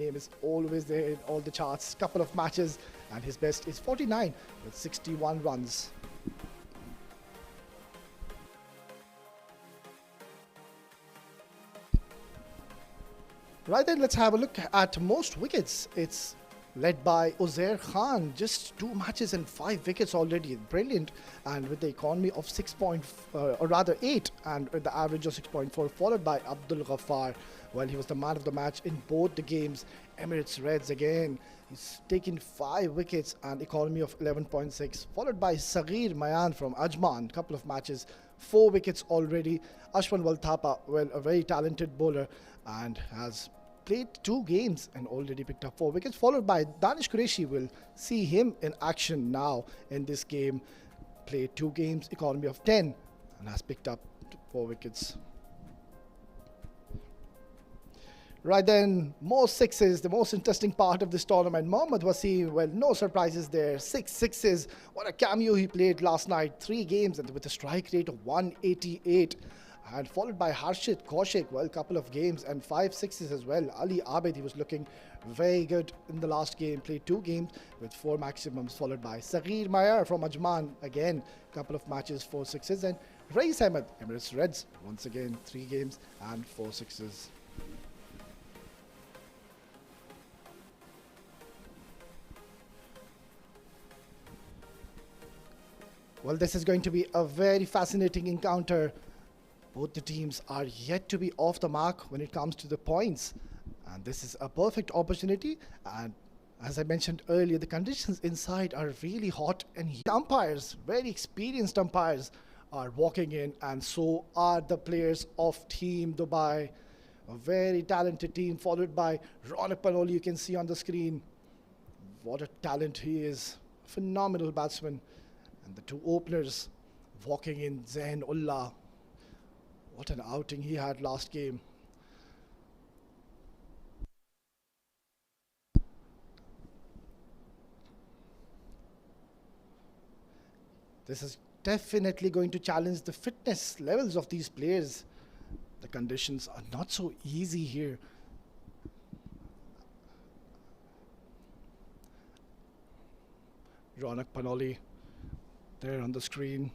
Name is always there in all the charts. Couple of matches, and his best is 49 with 61 runs. Right then, let's have a look at most wickets. It's led by Uzair Khan, just 2 matches and 5 wickets already. Brilliant. And with the economy of 8, and with the average of 6.4, followed by Abdul Ghaffar. Well, he was the man of the match in both the games. Emirates Reds again. He's taken 5 wickets and economy of 11.6, followed by Saghir Mayan from Ajman. Couple of matches, 4 wickets already. Ashwin Walthapa, well, a very talented bowler and has played 2 games and already picked up 4 wickets, followed by Danish Qureshi. Will see him in action now in this game. Played 2 games, economy of 10, and has picked up 4 wickets. Right then, more sixes, the most interesting part of this tournament. Mohammad Wasim, well, no surprises there. 6 sixes. What a cameo he played last night. 3 games and with a strike rate of 188. And followed by Harshit Kaushik, well, couple of games and 5 sixes as well. Ali Abid, he was looking very good in the last game. Played 2 games with 4 maximums, followed by Saghir Mayar from Ajman. Again, couple of matches, 4 sixes. And Rais Ahmed, Emirates Reds, once again, 3 games and 4 sixes. Well, this is going to be a very fascinating encounter. Both the teams are yet to be off the mark when it comes to the points. And this is a perfect opportunity. And as I mentioned earlier, the conditions inside are really hot, and umpires, very experienced umpires, are walking in, and so are the players of Team Dubai. A very talented team, followed by Ronak Panoli, you can see on the screen. What a talent he is. Phenomenal batsman. And the 2 openers walking in, Zain Ullah. What an outing he had last game. This is definitely going to challenge the fitness levels of these players. The conditions are not so easy here. Ronak Panoli there on the screen,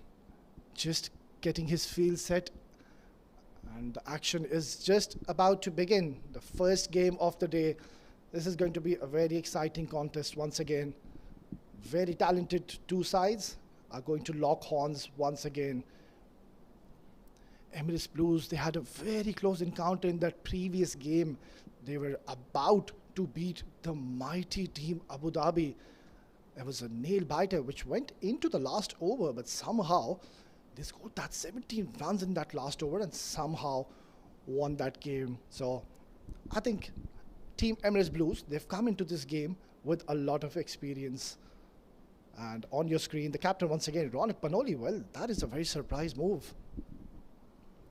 just getting his field set, and the action is just about to begin. The first game of the day. This is going to be a very exciting contest once again. Very talented 2 sides are going to lock horns once again. Emirates Blues, they had a very close encounter in that previous game. They were about to beat the mighty team Abu Dhabi. There was a nail biter which went into the last over, but somehow they scored that 17 runs in that last over and somehow won that game. So I think Team Emirates Blues, they've come into this game with a lot of experience. And on your screen, the captain once again, Ronak Panoli. Well, that is a very surprise move.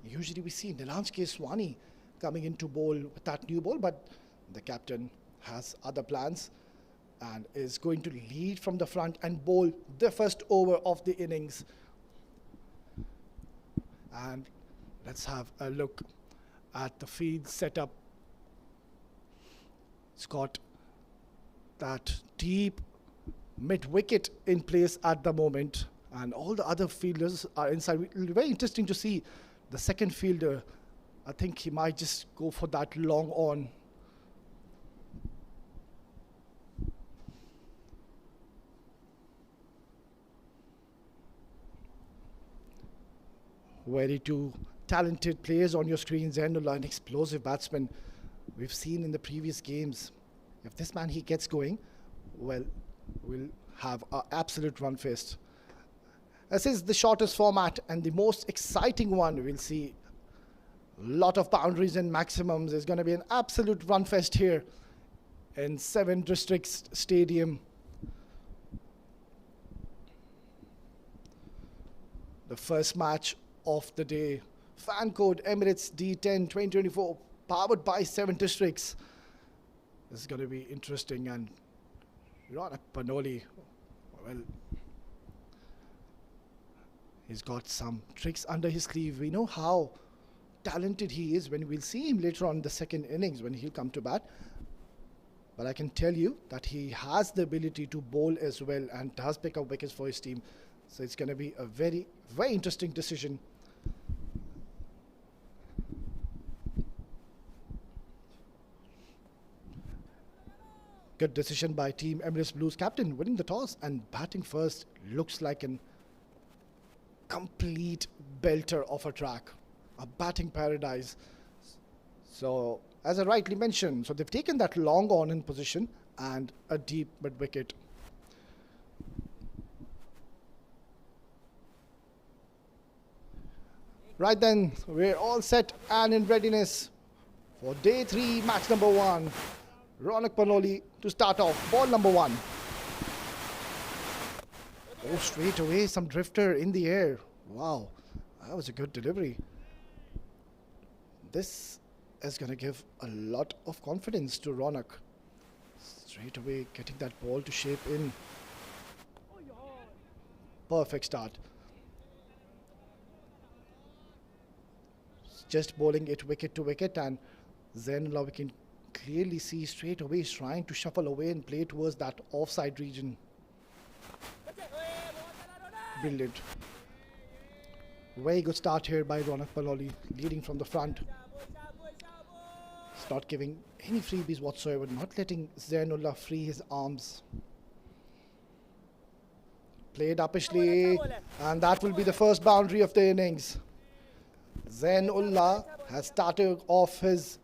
Usually we see Nilanj Keswani coming into bowl with that new ball, but the captain has other plans and is going to lead from the front and bowl the first over of the innings. And let's have a look at the field setup. It's got that deep mid-wicket in place at the moment, and all the other fielders are inside. It'll be very interesting to see the second fielder. I think he might just go for that long on. Very 2 talented players on your screen. Zainullah, an explosive batsman. We've seen in the previous games, if this man he gets going, well, we'll have an absolute run fest. This is the shortest format and the most exciting one. We'll see a lot of boundaries and maximums. There's going to be an absolute run fest here in 7 Districts Stadium. The first match of the day. Fan code Emirates D10 2024, powered by 7 Districts. This is going to be interesting. And Ronak Panoli, well, he's got some tricks under his sleeve. We know how talented he is when we'll see him later on in the second innings when he'll come to bat. But I can tell you that he has the ability to bowl as well and does pick up wickets for his team. So it's going to be a very, very interesting decision. Good decision by Team Emirates Blues captain, winning the toss and batting first. Looks like an complete belter of a track, a batting paradise. So, as I rightly mentioned, so they've taken that long on in position and a deep mid wicket. Right then, we're all set and in readiness for day 3, match number 1. Ronak Panoli to start off, ball number 1. Oh, straight away, some drifter in the air. Wow, that was a good delivery. This is going to give a lot of confidence to Ronak. Straight away, getting that ball to shape in. Perfect start. Just bowling it wicket to wicket, and Zainullah, we can clearly see straight away he's trying to shuffle away and play towards that offside region. Brilliant. Very good start here by Ronak Panoli, leading from the front. He's not giving any freebies whatsoever, not letting Zainullah free his arms. Played uppishly, and that will be the first boundary of the innings. Zainullah has started off his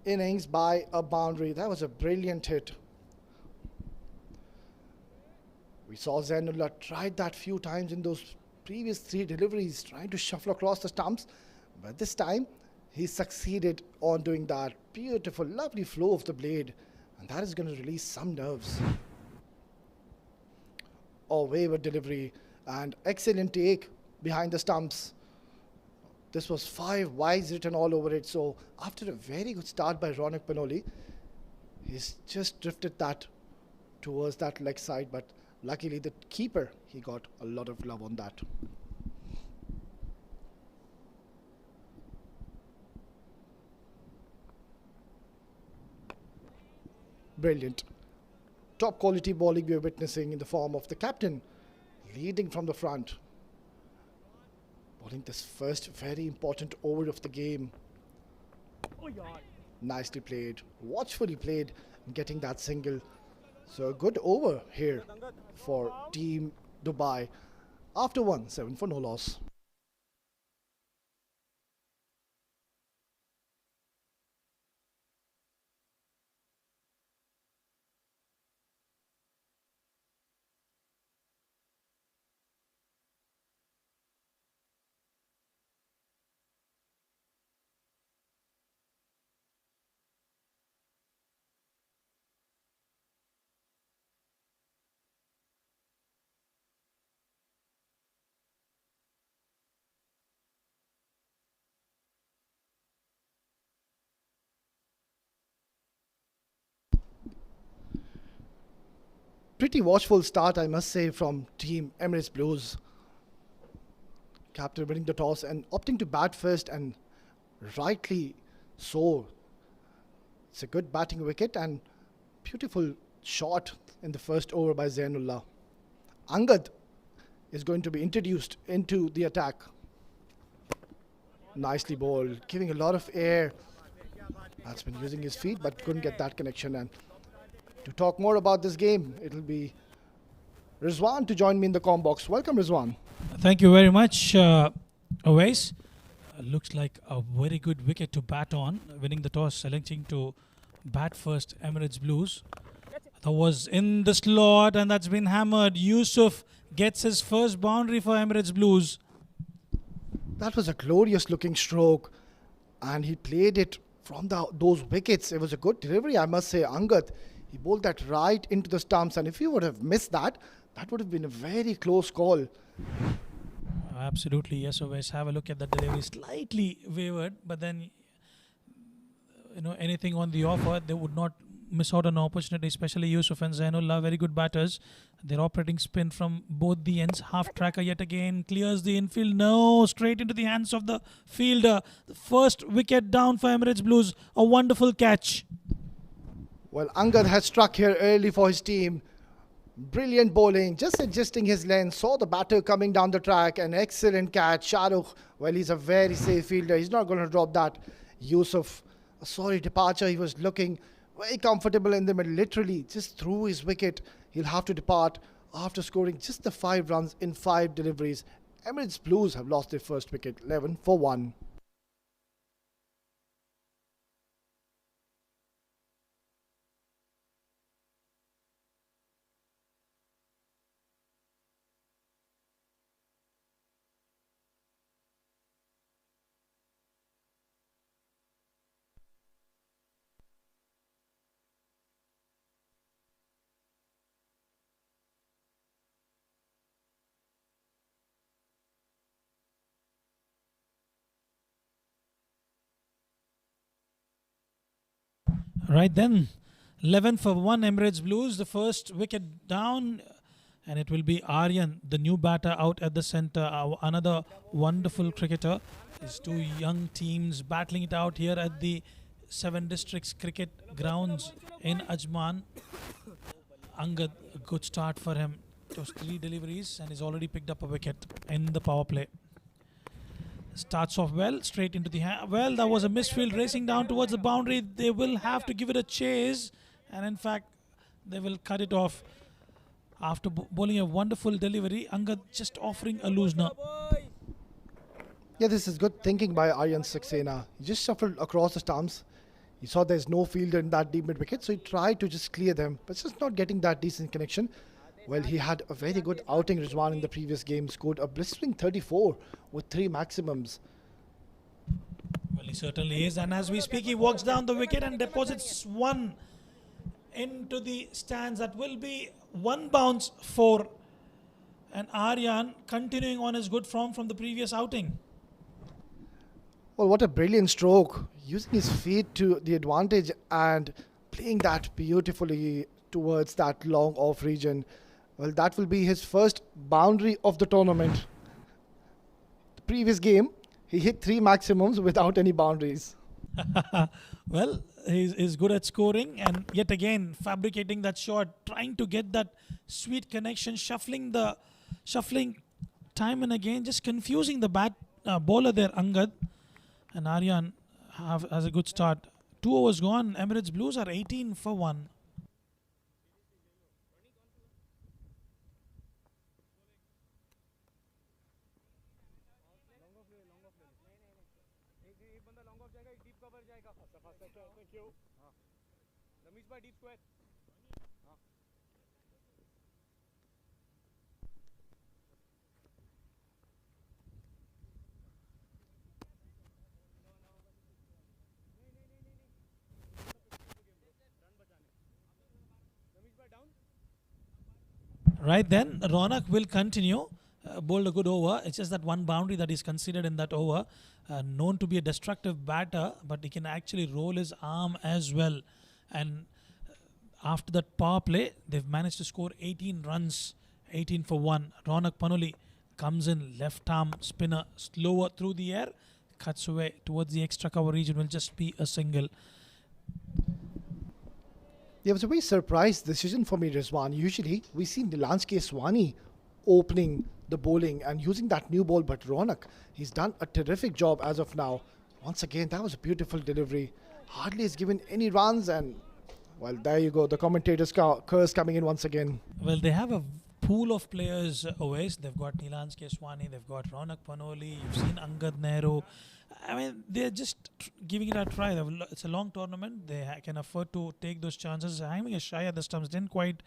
innings by a boundary. That was a brilliant hit. We saw Zainullah tried that few times in those previous 3 deliveries, trying to shuffle across the stumps, but this time he succeeded on doing that. Beautiful, lovely flow of the blade, and that is going to release some nerves. Oh, wayward delivery and excellent take behind the stumps. This was 5 wides written all over it. So after a very good start by Ronak Panoli, he's just drifted that towards that leg side, but luckily the keeper, he got a lot of love on that. Brilliant. Top quality bowling we are witnessing in the form of the captain leading from the front. Bowling this first very important over of the game. Nicely played, watchfully played, and getting that single. So a good over here for Team Dubai after 7 for no loss. Pretty watchful start, I must say, from Team Emirates Blues. Captain winning the toss and opting to bat first, and rightly so. It's a good batting wicket and beautiful shot in the first over by Zainullah. Angad is going to be introduced into the attack. Nicely bowled, giving a lot of air. Batsman using his feet but couldn't get that connection. And to talk more about this game, it'll be Rizwan to join me in the comm box. Welcome, Rizwan. Thank you very much, Awais. Looks like a very good wicket to bat on, winning the toss, selecting to bat first, Emirates Blues. That was in the slot and that's been hammered. Yusuf gets his first boundary for Emirates Blues. That was a glorious looking stroke, and he played it from those wickets. It was a good delivery, I must say. Angad, he bowled that right into the stumps, and if he would have missed that, that would have been a very close call. Absolutely, yes, Awais. Have a look at that delivery. Slightly wavered, but then, anything on the offer, they would not miss out on an opportunity, especially Yusuf and Zainullah, very good batters. They're operating spin from both the ends. Half tracker yet again, clears the infield. No, straight into the hands of the fielder. The first wicket down for Emirates Blues. A wonderful catch. Well, Angad has struck here early for his team. Brilliant bowling, just adjusting his length, saw the batter coming down the track, an excellent catch. Shahrukh, well, he's a very safe fielder, he's not going to drop that. Yusuf, a sorry departure, he was looking very comfortable in the middle, literally just threw his wicket. He'll have to depart after scoring just the 5 runs in 5 deliveries. Emirates Blues have lost their first wicket, 11 for 1. Right then, 11 for 1 Emirates Blues, the first wicket down, and it will be Aryan, the new batter, out at the centre. Another wonderful cricketer. These two young teams battling it out here at the 7 Districts Cricket Grounds in Ajman. Angad, a good start for him. Those 3 deliveries, and he's already picked up a wicket in the power play. Starts off well, straight into the hand. Well, that was a misfield racing down towards the boundary. They will have to give it a chase, and in fact, they will cut it off after bowling a wonderful delivery. Angad just offering a loosener. Yeah, this is good thinking by Aryan Saxena. He just shuffled across the stumps. He saw there's no fielder in that deep mid wicket, so he tried to just clear them, but just not getting that decent connection. Well, he had a very good outing, Rizwan, in the previous game. Scored a blistering 34 with 3 maximums. Well, he certainly is. And as we speak, he walks down the wicket and deposits one into the stands. That will be 1 bounce for an Aryan, continuing on his good form from the previous outing. Well, what a brilliant stroke. Using his feet to the advantage and playing that beautifully towards that long off region. Well, that will be his first boundary of the tournament. The previous game, he hit 3 maximums without any boundaries. Well, he's good at scoring, and yet again fabricating that shot, trying to get that sweet connection, shuffling time and again, just confusing the bowler there, Angad. And Aryan has a good start. 2 overs gone. Emirates Blues are 18 for 1. Right then, Ronak will continue. Bowled a good over. It's just that one boundary that is considered in that over. Known to be a destructive batter, but he can actually roll his arm as well. And after that power play, they've managed to score 18 runs, 18 for 1. Ronak Panoli comes in, left arm spinner, slower through the air, cuts away towards the extra cover region, will just be a single. It was a very surprise decision for me, Rizwan. Usually, we see Nilanske Swani opening the bowling and using that new ball, but Ronak, he's done a terrific job as of now. Once again, that was a beautiful delivery. Hardly has given any runs, and well, there you go. The commentator's curse coming in once again. Well, they have a pool of players always. They've got Nilanske Swani, they've got Ronak Panoli, you've seen Angad Nehru. I mean, they're just giving it a try. It's a long tournament. They can afford to take those chances. Having a shy at the stumps, didn't quite,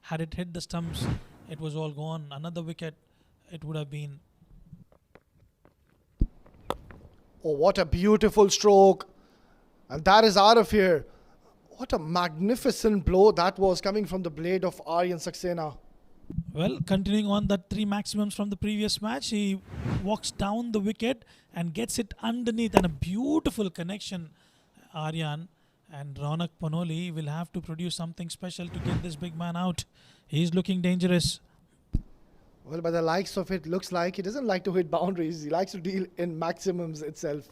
had it hit the stumps, it was all gone. Another wicket, it would have been. Oh, what a beautiful stroke. And that is out of here. What a magnificent blow that was coming from the blade of Aryan Saxena. Well, continuing on that 3 maximums from the previous match, he walks down the wicket and gets it underneath, and a beautiful connection. Aryan and Ronak Panoli will have to produce something special to get this big man out. He's looking dangerous. Well, by the likes of it, looks like he doesn't like to hit boundaries. He likes to deal in maximums itself.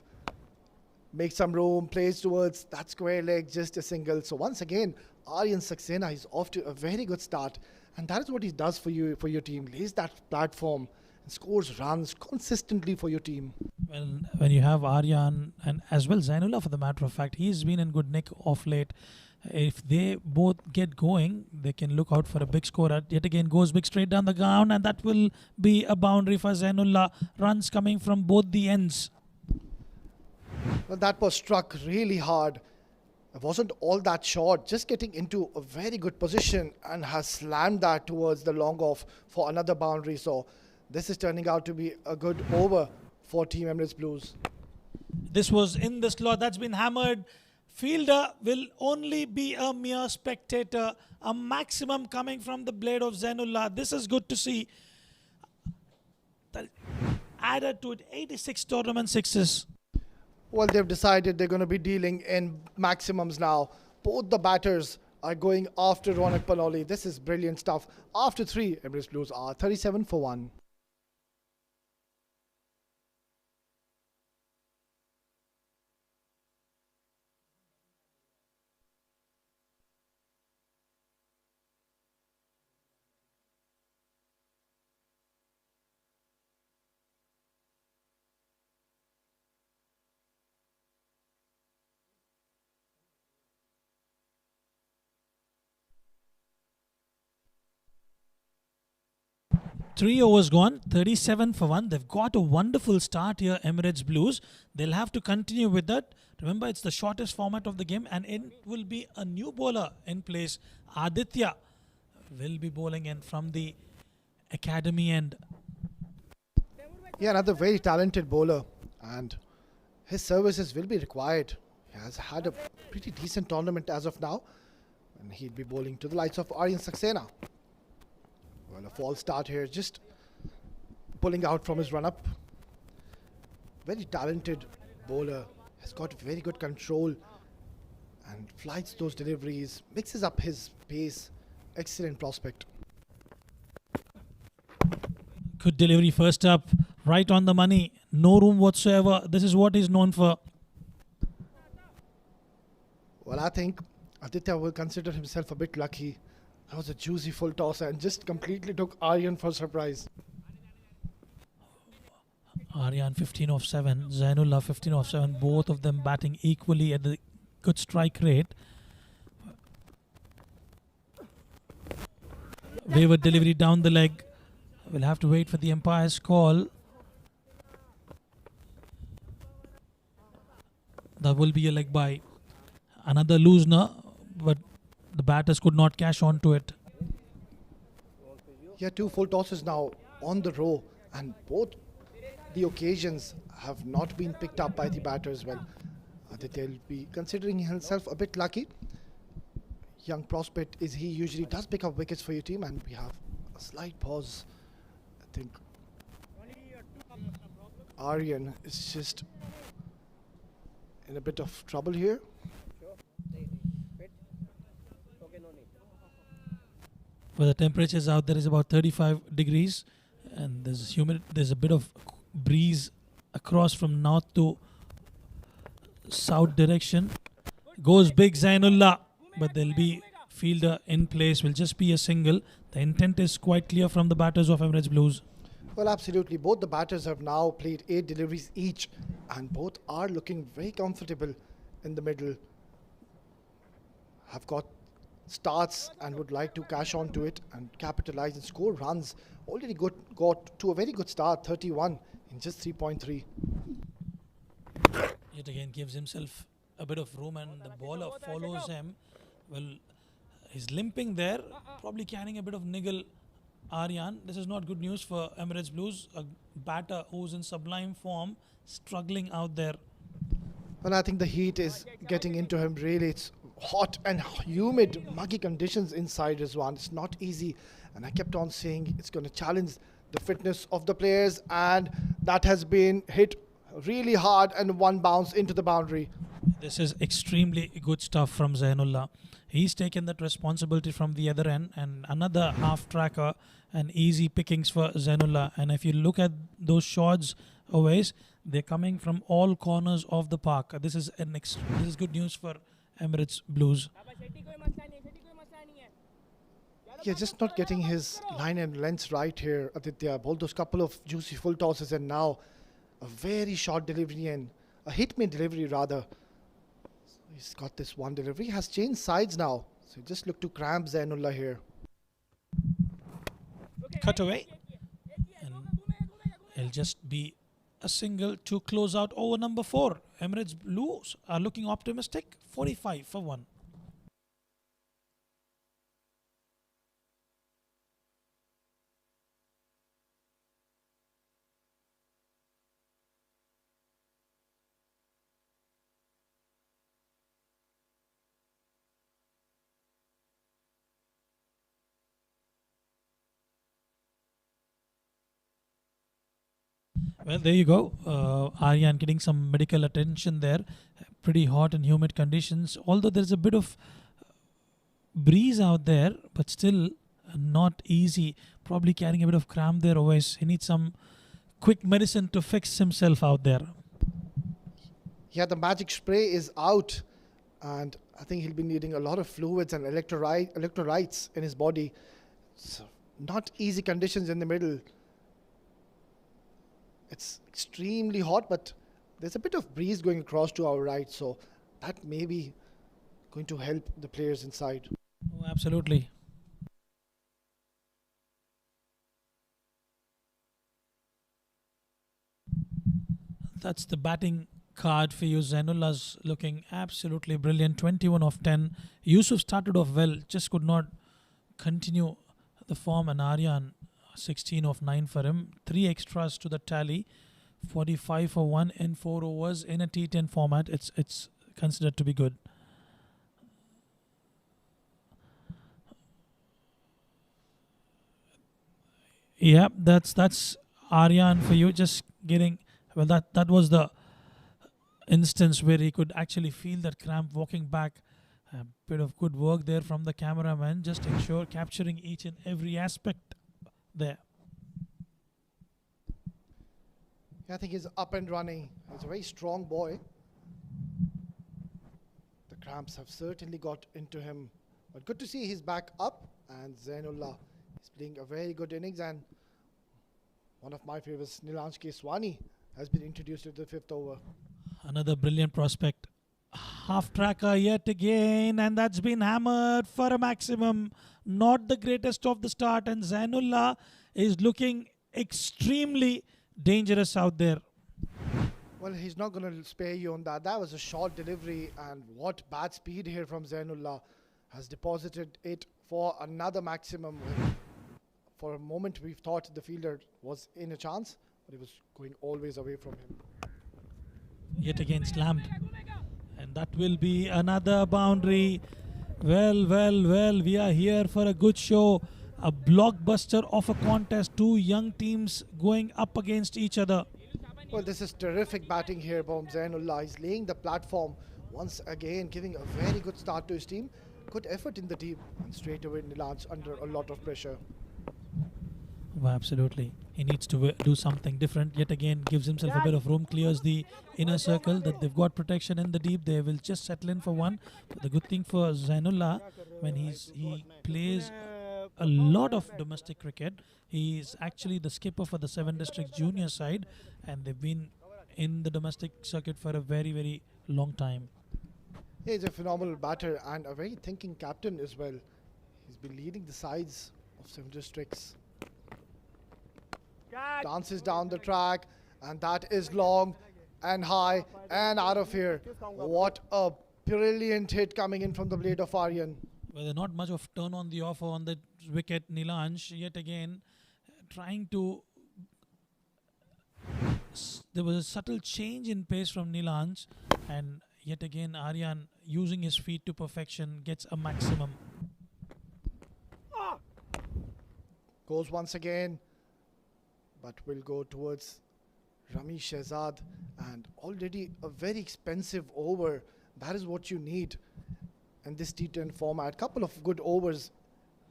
Makes some room, plays towards that square leg, just a single. So once again, Aryan Saxena is off to a very good start. And that is what he does for you, for your team. Lays that platform and scores runs consistently for your team. Well, when you have Aryan and as well Zainullah, for the matter of fact, he's been in good nick off late. If they both get going, they can look out for a big score. Yet again, goes big straight down the ground, and that will be a boundary for Zainullah. Runs coming from both the ends. Well, that was struck really hard. It wasn't all that short, just getting into a very good position and has slammed that towards the long off for another boundary. So this is turning out to be a good over for Team Emirates Blues. This was in the slot. That's been hammered. Fielder will only be a mere spectator. A maximum coming from the blade of Zainullah. This is good to see. Added to it 86 tournament sixes. Well, they've decided they're going to be dealing in maximums now. Both the batters are going after Ronak Panoli. This is brilliant stuff. After 3, Emirates Blues are 37 for 1. Three overs gone, 37 for 1. They've got a wonderful start here, Emirates Blues. They'll have to continue with that. Remember, it's the shortest format of the game, and it will be a new bowler in place. Aditya will be bowling in from the academy end. Yeah, another very talented bowler, and his services will be required. He has had a pretty decent tournament as of now, and he'll be bowling to the likes of Aryan Saxena. Well, a false start here, just pulling out from his run-up. Very talented bowler, has got very good control and flights those deliveries, mixes up his pace. Excellent prospect. Good delivery first up, right on the money, no room whatsoever. This is what he's known for. Well, I think Aditya will consider himself a bit lucky. That was a juicy full toss and just completely took Aryan for surprise. Aryan 15 off 7, Zainullah 15 off 7, both of them batting equally at the good strike rate. Wayward delivery down the leg. We'll have to wait for the umpire's call. That will be a leg by. Another loosener, but the batters could not cash on to it. Yeah, 2 full tosses now on the row, and both the occasions have not been picked up by the batters. Well, Aditya will be considering himself a bit lucky. Young prospect is he, usually does pick up wickets for your team, and we have a slight pause. I think Aryan is just in a bit of trouble here. For the temperatures out there is about 35 degrees, and there's a bit of breeze across from north to south direction. Goes big Zainullah, but there'll be fielder in place, will just be a single. The intent is quite clear from the batters of Emirates Blues. Well, absolutely. Both the batters have now played 8 deliveries each, and both are looking very comfortable in the middle. Have got starts and would like to cash on to it and capitalize and score runs. Already got to a very good start, 31 in just 3.3. Yet again gives himself a bit of room, and the bowler follows him. Well, he's limping there, probably carrying a bit of niggle. Aryan, this is not good news for Emirates Blues. A batter who's in sublime form, struggling out there. Well, I think the heat is getting into him really. It's hot and humid, muggy conditions inside Rizwan. It's not easy, and I kept on saying it's going to challenge the fitness of the players, and that has been hit really hard and one bounce into the boundary. This is extremely good stuff from Zainullah. He's taken that responsibility from the other end, and another half tracker and easy pickings for Zainullah. And if you look at those shots always, They're coming from all corners of the park. This is this is good news for Emirates Blues. Yeah, just not getting his line and length right here, Aditya. All those couple of juicy full tosses and now a very short delivery and a hit-me delivery rather. So he's got this one delivery. He has changed sides now. So just look to cramp Zainullah here. Cut away. And it'll just be a single to close out over number 4. Emirates Blues are looking optimistic. 45 for 1. Well, there you go. Aryan getting some medical attention there. Pretty hot and humid conditions. Although there's a bit of breeze out there, but still not easy. Probably carrying a bit of cramp there always. He needs some quick medicine to fix himself out there. Yeah, the magic spray is out. And I think he'll be needing a lot of fluids and electrolytes in his body. So not easy conditions in the middle. It's extremely hot, but there's a bit of breeze going across to our right, so that may be going to help the players inside. Oh, absolutely. That's the batting card for you. Zainullah's looking absolutely brilliant. 21 of 10. Yusuf started off well, just could not continue the form, and Aryan 16 of 9 for him. 3 extras to the tally. 45 for 1 in 4 overs in a T10 format. It's considered to be good. Yeah, that's Aryan for you. Just getting, well, that was the instance where he could actually feel that cramp walking back. A bit of good work there from the cameraman. Just ensure capturing each and every aspect there. Yeah, I think he's up and running. He's a very strong boy. The cramps have certainly got into him. But good to see he's back up. And Zainullah is playing a very good innings. And one of my favorites, Nilansh Keswani, has been introduced to the 5th over. Another brilliant prospect. Half tracker yet again, and that's been hammered for a maximum. Not the greatest of the start, and Zainullah is looking extremely dangerous out there. Well, he's not going to spare you on that. That was a short delivery, and what bad speed here from Zainullah. Has deposited it for another maximum. For a moment, we thought the fielder was in a chance, but he was going always away from him. Yet again slammed. And that will be another boundary. Well, we are here for a good show. A blockbuster of a contest. 2 young teams going up against each other. Well, this is terrific batting here from Zainullah. He's laying the platform once again, giving a very good start to his team. Good effort in the deep, and straight away Nilansh under a lot of pressure. Oh, absolutely. He needs to do something different. Yet again, gives himself a bit of room, clears the inner circle. That they've got protection in the deep. They will just settle in for one. But the good thing for Zainullah, when he plays a lot of domestic cricket, he's actually the skipper for the 7 Districts junior side, and they've been in the domestic circuit for a very, very long time. He's a phenomenal batter and a very thinking captain as well. He's been leading the sides of 7 Districts. Dances down the track, and that is long and high and out of here. What a brilliant hit coming in from the blade of Aryan. Well, not much of turn on the offer on the wicket. Nilansh yet again trying to. There was a subtle change in pace from Nilansh, and yet again Aryan using his feet to perfection gets a maximum. Goes once again, but will go towards Rami Shehzad, and already a very expensive over. That is what you need in this T10 format. Couple of good overs,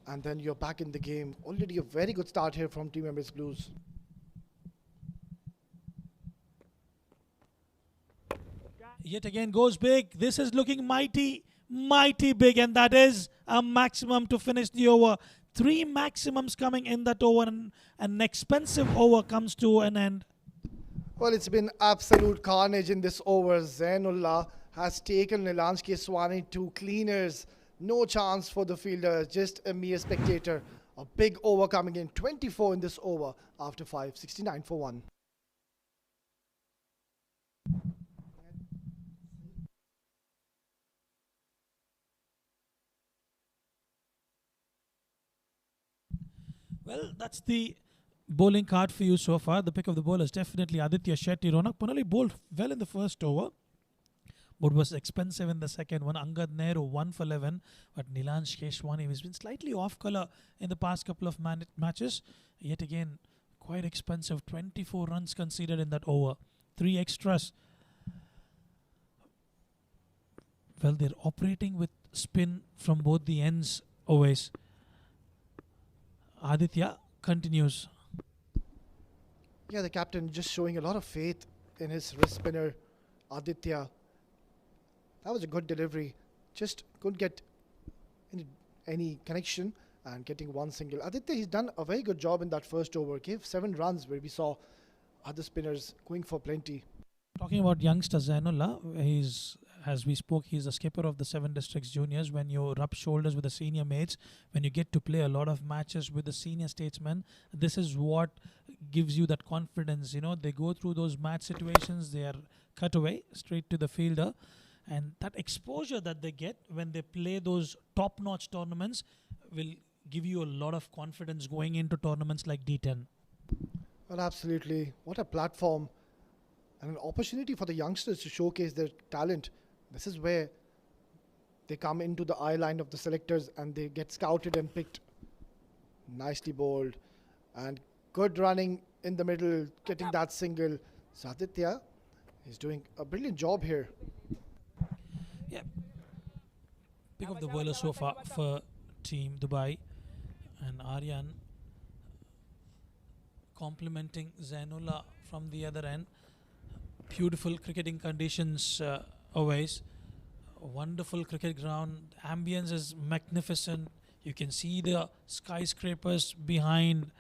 and then you're back in the game. Already a very good start here from Team Emirates Blues. Yet again goes big. This is looking mighty, mighty big, and that is a maximum to finish the over. 3 maximums coming in that over, and an expensive over comes to an end. Well, it's been absolute carnage in this over. Zainullah has taken Nilanj Keswani to cleaners. No chance for the fielder, just a mere spectator. A big over coming in, 24 in this over after 5, 69 for 1. Well, that's the bowling card for you so far. The pick of the bowlers definitely Aditya Shetty. Ronak Panoli bowled well in the first over, but was expensive in the second one. Angad Nehru 1 for 11, but Nilanj Keshwani has been slightly off colour in the past couple of matches. Yet again, quite expensive. 24 runs conceded in that over. 3 extras. Well, they're operating with spin from both the ends always. Aditya continues. Yeah, the captain just showing a lot of faith in his wrist spinner, Aditya. That was a good delivery. Just couldn't get any connection and getting one single. Aditya, he's done a very good job in that first over. Gave 7 runs where we saw other spinners going for plenty. Talking about youngster Zainullah, as we spoke, he's the skipper of the 7 Districts Juniors. When you rub shoulders with the senior mates, when you get to play a lot of matches with the senior statesmen, this is what gives you that confidence. You know, they go through those match situations, they are cut away straight to the fielder, and that exposure that they get when they play those top-notch tournaments will give you a lot of confidence going into tournaments like D10. Well, absolutely. What a platform and an opportunity for the youngsters to showcase their talent. This is where they come into the eye line of the selectors and they get scouted and picked. Nicely bowled and good running in the middle, getting that single. So Aditya is doing a brilliant job here. Yeah. Pick of the bowler so far for Team Dubai, and Aryan complimenting Zainullah from the other end. Beautiful cricketing conditions always. Wonderful cricket ground. Ambience is magnificent. You can see the skyscrapers behind,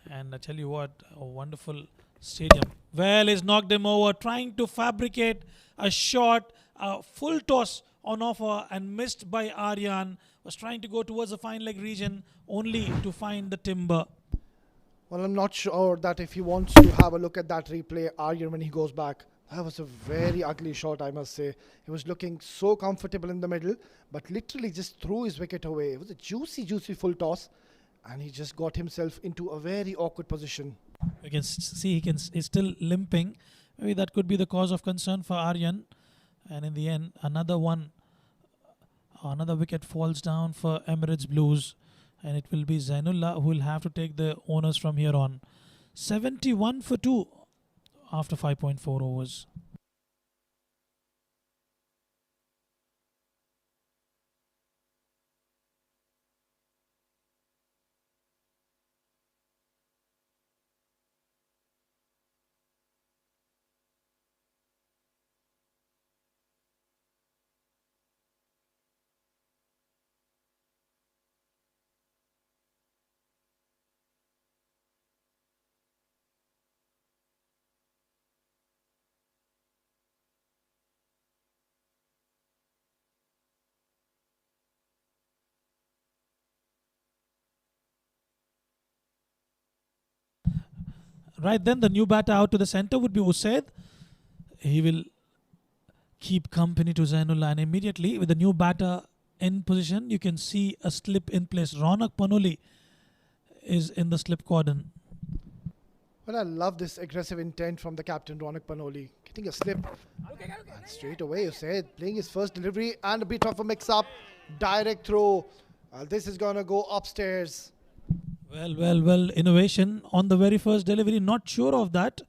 and I tell you what, a wonderful stadium. Well, he's knocked him over, trying to fabricate a shot, a full toss on offer, and missed by Aryan. Was trying to go towards the fine leg region, only to find the timber. Well, I'm not sure that if he wants to have a look at that replay, Aryan, when he goes back, that was a very ugly shot, I must say. He was looking so comfortable in the middle, but literally just threw his wicket away. It was a juicy, juicy full toss, and he just got himself into a very awkward position. You can see he's still limping. Maybe that could be the cause of concern for Aryan. And in the end, another wicket falls down for Emirates Blues, and it will be Zainullah who will have to take the owners from here on. 71 for 2 after 5.4 overs. Right then, the new batter out to the centre would be Usaid. He will keep company to Zainullah, and immediately with the new batter in position, you can see a slip in place. Ronak Panoli is in the slip cordon. Well, I love this aggressive intent from the captain, Ronak Panoli. Getting a slip. And straight away, Usaid playing his first delivery and a bit of a mix-up. Direct throw. This is going to go upstairs. Well, innovation on the very first delivery. Not sure of that,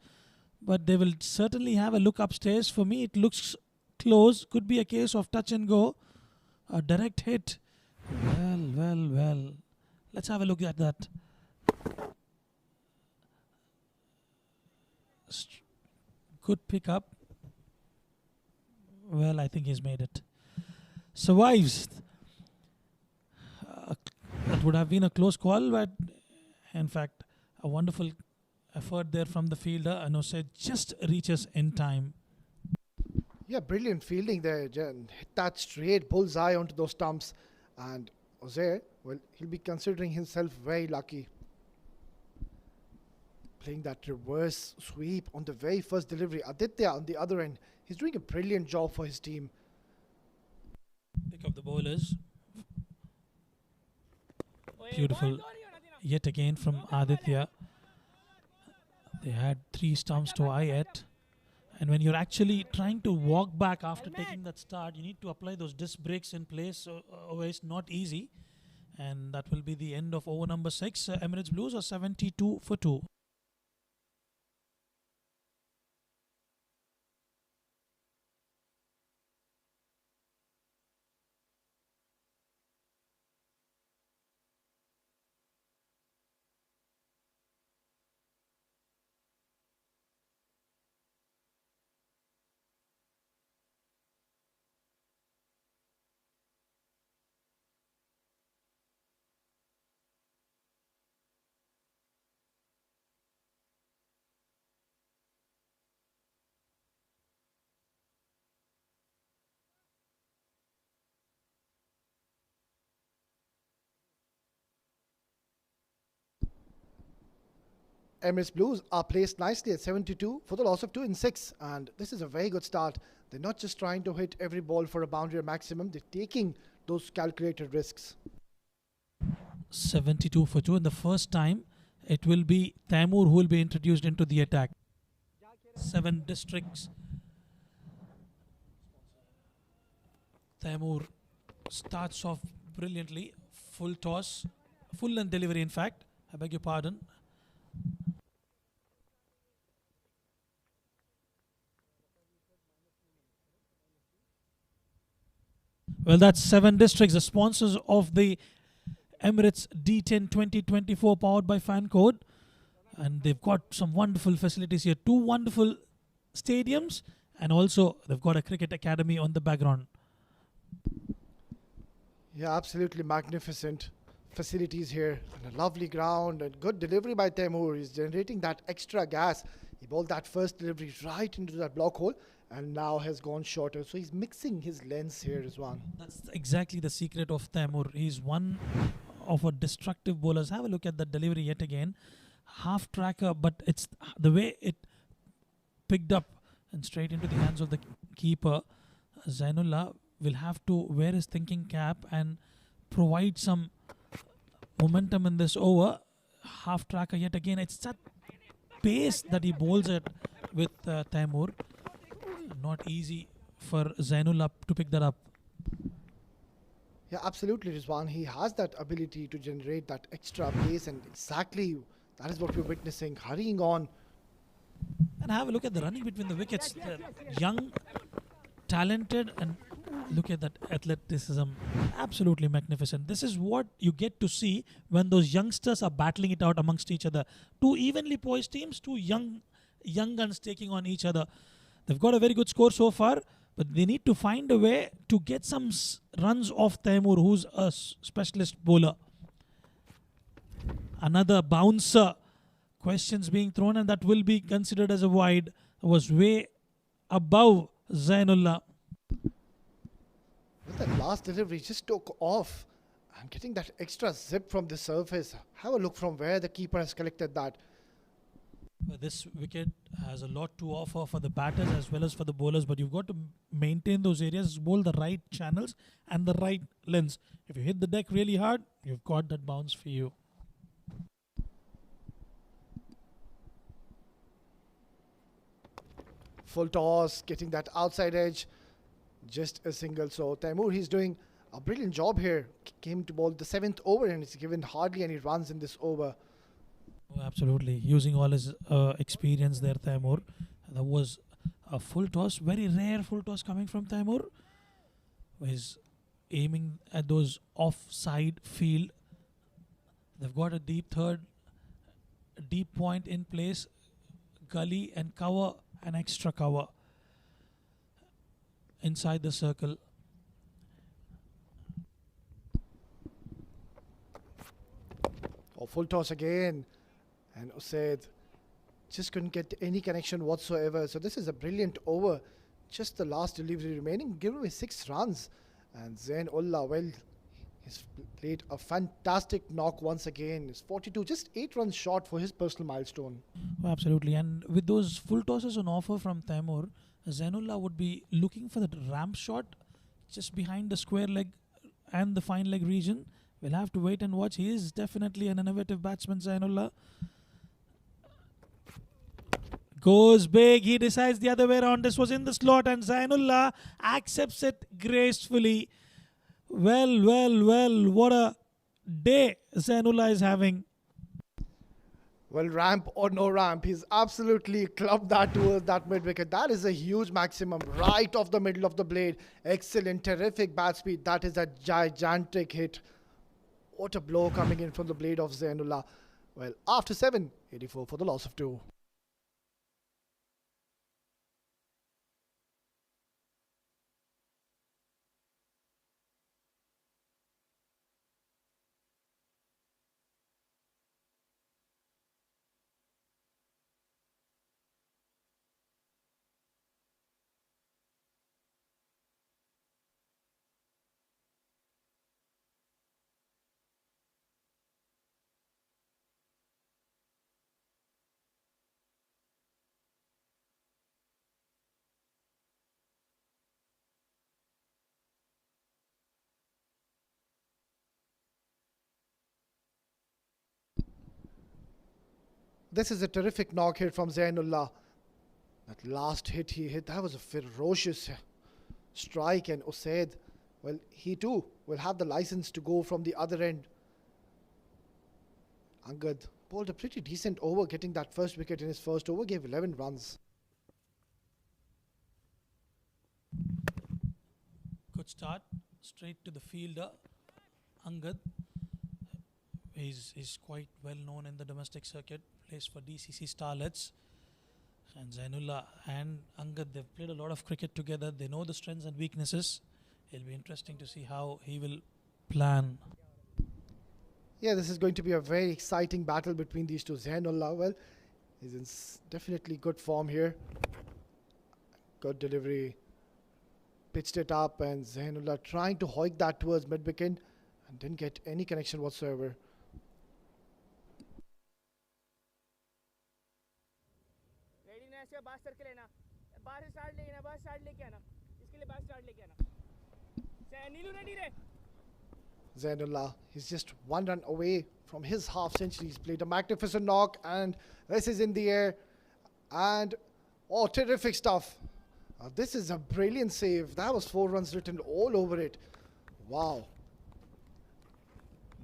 but they will certainly have a look upstairs. For me, it looks close. Could be a case of touch and go. A direct hit. Well. Let's have a look at that. Good pick up. Well, I think he's made it. Survives. Uh, that would have been a close call, but in fact, a wonderful effort there from the fielder. And Ose just reaches in time. Yeah, brilliant fielding there. Hit that straight bullseye onto those stumps. And Ozair, well, he'll be considering himself very lucky. Playing that reverse sweep on the very first delivery. Aditya on the other end. He's doing a brilliant job for his team. Pick up the bowlers. Beautiful yet again from Aditya. They had 3 stumps to eye at. And when you're actually trying to walk back after taking that start, you need to apply those disc brakes in place. So always not easy. And that will be the end of over number 6. Emirates Blues are 72 for 2. Emirates Blues are placed nicely at 72 for the loss of 2 in 6. And this is a very good start. They're not just trying to hit every ball for a boundary or maximum. They're taking those calculated risks. 72 for 2. And the first time, it will be Taimur who will be introduced into the attack. 7 districts. Taimur starts off brilliantly. Full toss. Full length delivery, in fact. I beg your pardon. Well, that's 7 districts, the sponsors of the Emirates D10 2024 powered by Fan Code. And they've got some wonderful facilities here. 2 wonderful stadiums, and also they've got a cricket academy on the background. Yeah, absolutely magnificent facilities here. And a lovely ground and good delivery by Taimur. He's generating that extra gas. He bowled that first delivery right into that block hole and now has gone shorter. So he's mixing his lengths here as well. That's exactly the secret of Taimur. He's one of a destructive bowlers. Have a look at that delivery yet again. Half tracker, but it's the way it picked up and straight into the hands of the keeper. Zainullah will have to wear his thinking cap and provide some momentum in this over. Half tracker yet again. It's that pace that he bowls at with Taimur. Not easy for Zainullah to pick that up. Yeah, absolutely, Rizwan. He has that ability to generate that extra pace, and exactly that is what we're witnessing. Hurrying on. And have a look at the running between the wickets. The young, talented, and look at that athleticism. Absolutely magnificent. This is what you get to see when those youngsters are battling it out amongst each other. 2 evenly poised teams, 2 young guns taking on each other. They've got a very good score so far, but they need to find a way to get some runs off Taimur, who's a specialist bowler. Another bouncer. Questions being thrown, and that will be considered as a wide. It was way above Zainullah. Well, that last delivery just took off and getting that extra zip from the surface. Have a look from where the keeper has collected that. This wicket has a lot to offer for the batters as well as for the bowlers, but you've got to maintain those areas, bowl the right channels and the right lengths. If you hit the deck really hard, you've got that bounce for you. Full toss, getting that outside edge, just a single. So Taimur, he's doing a brilliant job here. Came to bowl the 7th over and he's given hardly any runs in this over. Oh, absolutely. Using all his experience there, Taimur. That was a full toss. Very rare full toss coming from Taimur. He's aiming at those offside field. They've got a deep third, deep point in place, gully and cover, an extra cover. inside the circle. Oh, full toss again. And Usaid just couldn't get any connection whatsoever. So this is a brilliant over. Just the last delivery remaining, give away 6 runs. And Zainullah, well, he's played a fantastic knock once again. It's 42, just 8 runs short for his personal milestone. Oh, absolutely. And with those full tosses on offer from Taimur, Zainullah would be looking for that ramp shot just behind the square leg and the fine leg region. We'll have to wait and watch. He is definitely an innovative batsman, Zainullah. Goes big. He decides the other way around. This was in the slot and Zainullah accepts it gracefully. Well. What a day Zainullah is having. Well, ramp or no ramp, he's absolutely clubbed that towards that mid wicket. That is a huge maximum right off the middle of the blade. Excellent, terrific bat speed. That is a gigantic hit. What a blow coming in from the blade of Zainullah. Well, after 7, 84 for the loss of 2. This is a terrific knock hit from Zainullah. That last hit he hit, that was a ferocious strike. And Usaid, well, he too will have the license to go from the other end. Angad bowled a pretty decent over, getting that first wicket in his first over, gave 11 runs. Good start. Straight to the fielder, Angad. He's quite well known in the domestic circuit. Plays for DCC Starlets. And Zainullah and Angad, they've played a lot of cricket together. They know the strengths and weaknesses. It'll be interesting to see how he will plan. Yeah, this is going to be a very exciting battle between these two. Zainullah, well, he's in definitely good form here. Good delivery. Pitched it up, and Zainullah trying to hoik that towards mid-wicket and didn't get any connection whatsoever. Zainullah, he's just 1 run away from his half century. He's played a magnificent knock, and this is in the air. And oh, terrific stuff. This is a brilliant save. That was 4 runs written all over it. Wow.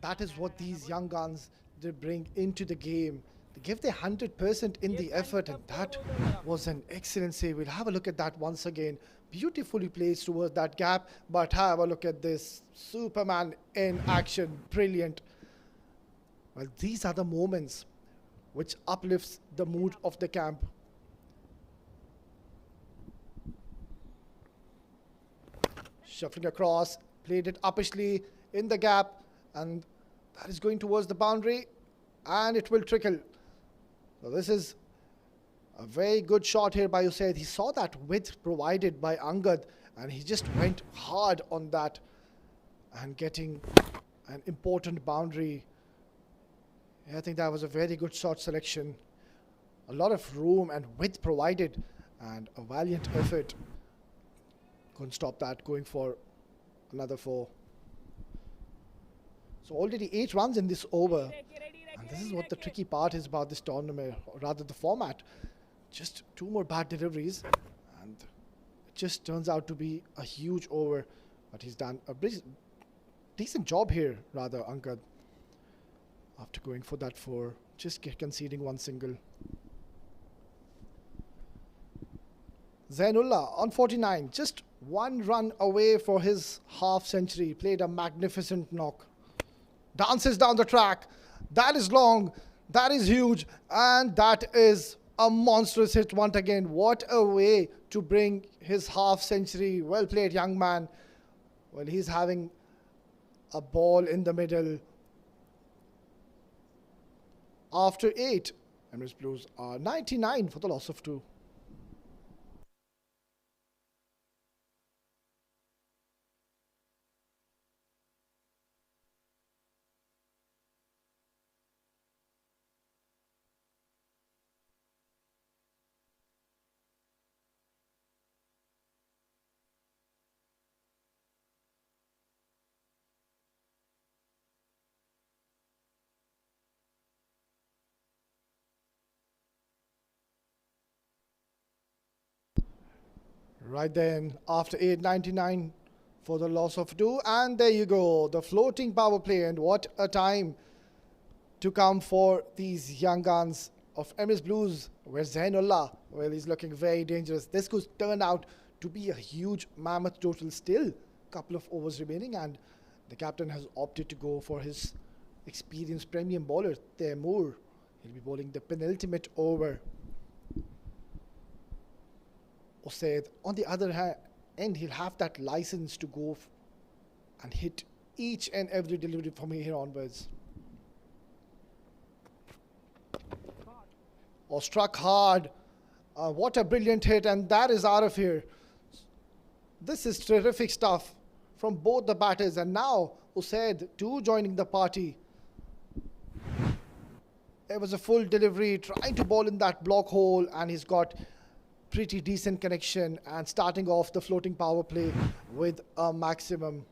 That is what these young guns, they bring into the game. They give their 100% in the effort, and that was an excellent save. We'll have a look at that once again. Beautifully placed towards that gap, but have a look at this. Superman in action. Brilliant. Well, these are the moments which uplifts the mood of the camp. Shuffling across, played it uppishly in the gap, and that is going towards the boundary, and it will trickle. So this is a very good shot here by Usaid. He saw that width provided by Angad, and he just went hard on that and getting an important boundary. Yeah, I think that was a very good shot selection. A lot of room and width provided, and a valiant effort. Couldn't stop that, going for another 4. So already 8 runs in this over. And this is what the tricky part is about this tournament, or rather the format. Just 2 more bad deliveries, and it just turns out to be a huge over. But he's done a decent job here, rather, Angad, after going for that 4, just conceding 1 single. Zainullah on 49, just 1 run away for his half century. Played a magnificent knock. Dances down the track. That is long. That is huge. And that is A monstrous hit once again. What a way to bring his half century. Well played, young man. Well, he's having a ball in the middle. After 8, Emirates Blues are 99 for the loss of 2. Right then, after 8.99 for the loss of 2. And there you go, the floating power play. And what a time to come for these young guns of Emirates Blues. Where Zainullah, well, he's looking very dangerous. This could turn out to be a huge mammoth total still. Couple of overs remaining, and the captain has opted to go for his experienced premium bowler, Taimur. He'll be bowling the penultimate over. Osaid, on the other end, he'll have that license to go and hit each and every delivery from here onwards. Oh, struck hard. What a brilliant hit, and that is out of here. This is terrific stuff from both the batters, and now Osaid too joining the party. It was a full delivery, trying to bowl in that block hole, and he's got pretty decent connection and starting off the floating power play with a maximum.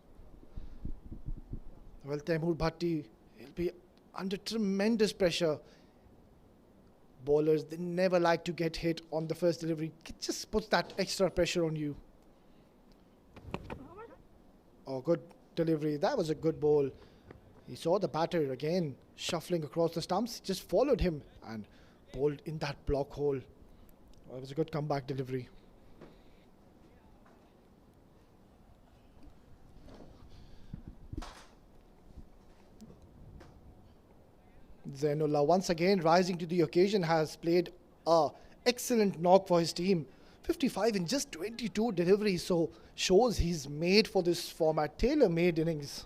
Well, Taimur Bhatti, he'll be under tremendous pressure. Bowlers, they never like to get hit on the first delivery. It just puts that extra pressure on you. Oh, good delivery. That was a good bowl. He saw the batter again shuffling across the stumps, just followed him and bowled in that block hole. Well, it was a good comeback delivery. Zainullah once again rising to the occasion, has played a excellent knock for his team. 55 in just 22 deliveries, so shows he's made for this format. Tailor-made innings.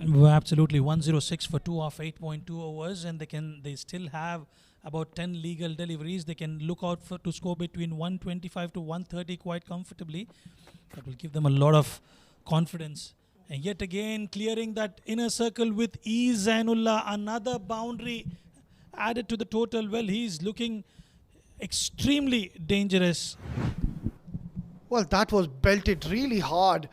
Well, absolutely, 106 for 2 of 8.2 overs, and they still have about 10 legal deliveries. They can look out for to score between 125 to 130 quite comfortably. That will give them a lot of confidence. And yet again, clearing that inner circle with ease. Zainullah, another boundary added to the total. Well, he's looking extremely dangerous. Well, that was belted really hard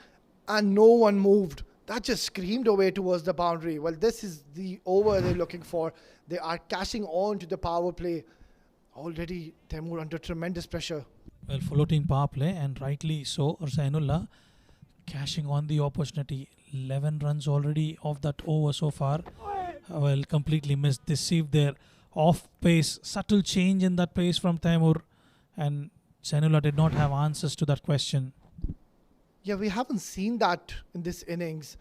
and no one moved. That just screamed away towards the boundary. Well, this is the over they're looking for. They are cashing on to the power play. Already Taimur under tremendous pressure. Well, floating power play, and rightly so. Zainullah cashing on the opportunity. 11 runs already off that over so far. Well, completely missed. Deceived there. Off pace. Subtle change in that pace from Taimur. And Zainullah did not have answers to that question. Yeah, we haven't seen that in this innings.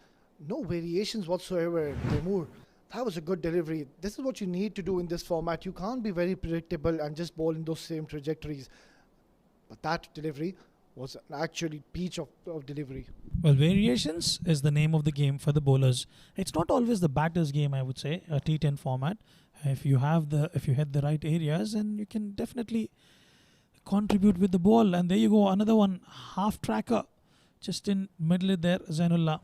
No variations whatsoever. Taimur, that was a good delivery. This is what you need to do in this format. You can't be very predictable and just bowl in those same trajectories. But that delivery was an actually peach of delivery. Well, variations is the name of the game for the bowlers. It's not always the batter's game, I would say, a T10 format. If you hit the right areas, and you can definitely contribute with the ball. And there you go, another one, half tracker, just in middle there, Zainullah.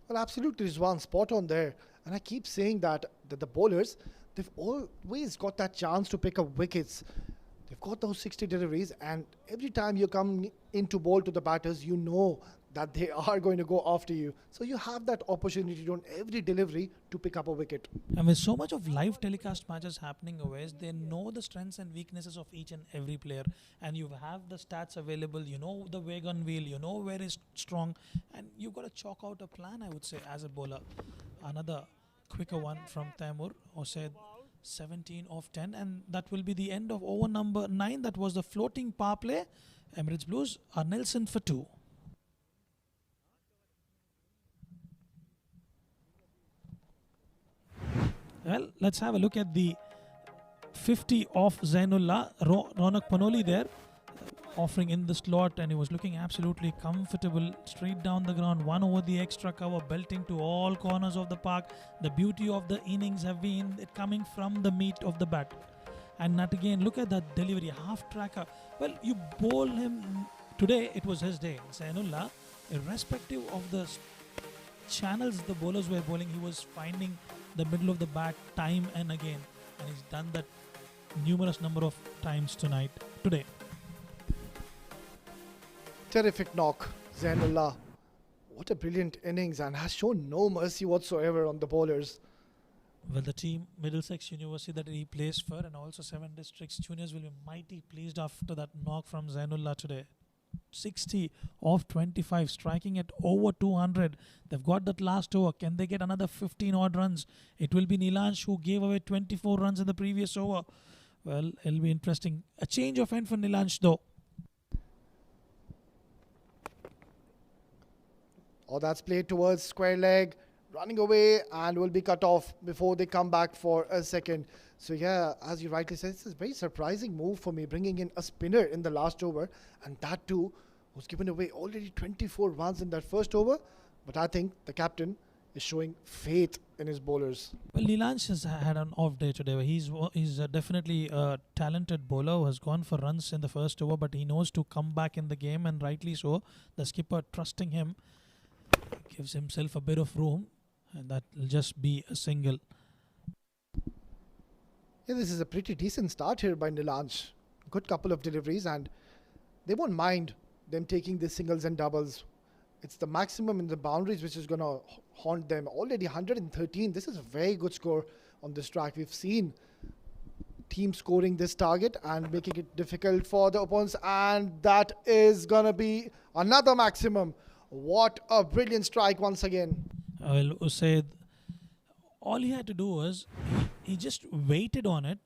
Well, absolutely, Rizwan, spot on there. And I keep saying that the bowlers, they've always got that chance to pick up wickets. They've got those 60 deliveries, and every time you come into bowl to the batters, you know that they are going to go after you. So you have that opportunity on every delivery to pick up a wicket. And with so much of live telecast matches happening always, they know the strengths and weaknesses of each and every player. And you have the stats available, you know the wagon wheel, you know where is strong, and you've got to chalk out a plan, I would say, as a bowler. Another quicker one from Taimur, Osaid, 17 of 10, and that will be the end of over number 9. That was the floating power play. Emirates Blues are Nelson for 2. Well, let's have a look at the D50 off Zainullah. Ronak Panoli there, offering in the slot, and he was looking absolutely comfortable straight down the ground, one over the extra cover, belting to all corners of the park. The beauty of the innings have been it coming from the meat of the bat. And not again, look at that delivery, half tracker. Well, you bowl him today, it was his day. Zainullah, irrespective of the channels the bowlers were bowling, he was finding the middle of the bat time and again. And he's done that numerous number of times today. Terrific knock, Zainullah. What a brilliant innings, and has shown no mercy whatsoever on the bowlers. Well, the team Middlesex University that he plays for, and also 7 districts juniors, will be mighty pleased after that knock from Zainullah today. 60 off 25, striking at over 200. They've got that last over. Can they get another 15 odd runs? It will be Nilansh who gave away 24 runs in the previous over. Well, it'll be interesting. A change of end for Nilansh though. Oh, that's played towards square leg, running away, and will be cut off before they come back for a second. So yeah, as you rightly said, it's a very surprising move for me, bringing in a spinner in the last over, and that too was given away already 24 runs in that first over. But I think the captain is showing faith in his bowlers. Well, Nilansh has had an off day today. He's definitely a talented bowler who has gone for runs in the first over, but he knows to come back in the game, and rightly so. The skipper trusting him gives himself a bit of room, and that will just be a single. Yeah, this is a pretty decent start here by Nilansh. Good couple of deliveries, and they won't mind them taking the singles and doubles. It's the maximum in the boundaries which is going to haunt them. Already 113. This is a very good score on this track. We've seen teams scoring this target and making it difficult for the opponents, and that is going to be another maximum. What a brilliant strike once again. Well, Usaid, all he had to do was he just waited on it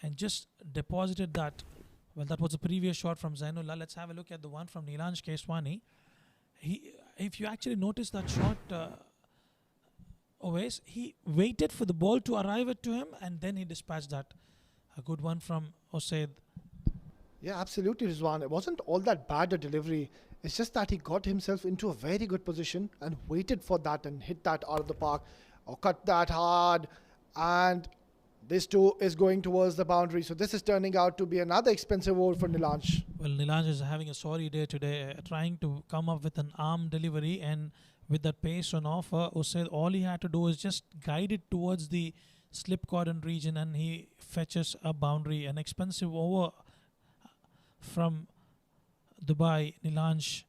and just deposited that. Well, that was the previous shot from Zainullah. Let's have a look at the one from Nilansh Keswani. If you actually notice that shot, always he waited for the ball to arrive to him, and then he dispatched that. A good one from Usaid. Yeah, absolutely, Rizwan. It wasn't all that bad a delivery. It's just that he got himself into a very good position and waited for that and hit that out of the park or cut that hard. And this too is going towards the boundary. So this is turning out to be another expensive over for Nilansh. Well, Nilansh is having a sorry day today, trying to come up with an arm delivery, and with that pace on offer, Usaid, all he had to do is just guide it towards the slip cordon region, and he fetches a boundary. An expensive over from Dubai, Nilansh,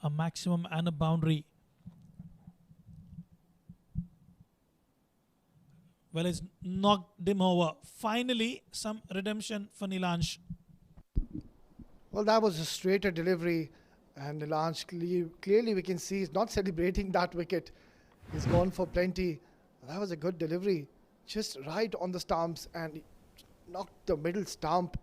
a maximum and a boundary. Well, it's knocked him over. Finally, some redemption for Nilansh. Well, that was a straighter delivery, and Nilansh clearly we can see he's not celebrating that wicket. He's gone for plenty. That was a good delivery, just right on the stumps, and knocked the middle stump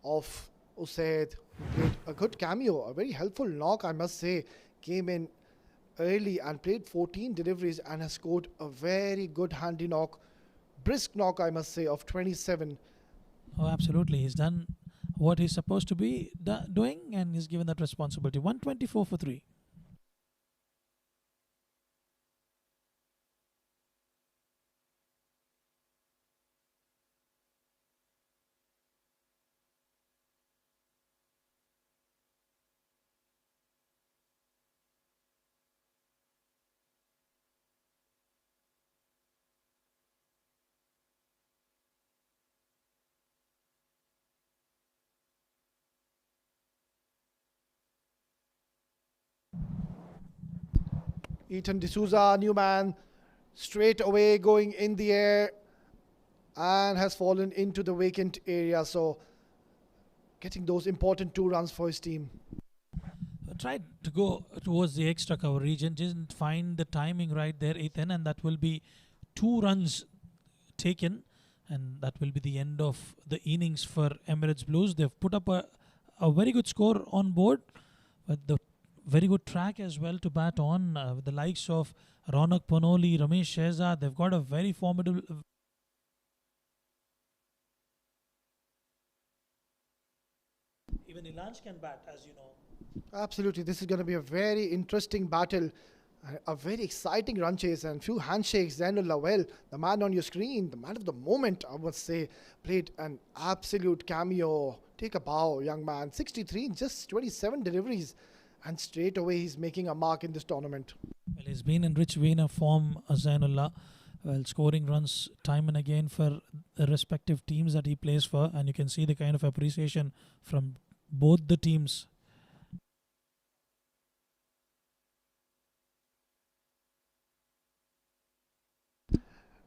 of Usaid, who played a good cameo, a very helpful knock, I must say. Came in early and played 14 deliveries and has scored a very good handy knock, brisk knock, I must say, of 27. Oh, absolutely. He's done what he's supposed to be doing, and he's given that responsibility. 124 for 3. Ethan D'Souza, new man, straight away going in the air and has fallen into the vacant area. So getting those important 2 runs for his team. Tried to go towards the extra cover region, didn't find the timing right there, Ethan, and that will be 2 runs taken, and that will be the end of the innings for Emirates Blues. They've put up a very good score on board, but the very good track as well to bat on with the likes of Ronak Panoli, Ramesh Shehzad. They've got a very formidable Even Ilanj can bat, as you know. Absolutely, this is going to be a very interesting battle, a very exciting run chase, and few handshakes. Zainullah, well, the man on your screen, the man of the moment, I must say, played an absolute cameo. Take a bow, young man. 63 in just 27 deliveries, and straight away he's making a mark in this tournament. Well, he's been in rich vein of form, Zainullah, well, scoring runs time and again for the respective teams that he plays for, and you can see the kind of appreciation from both the teams.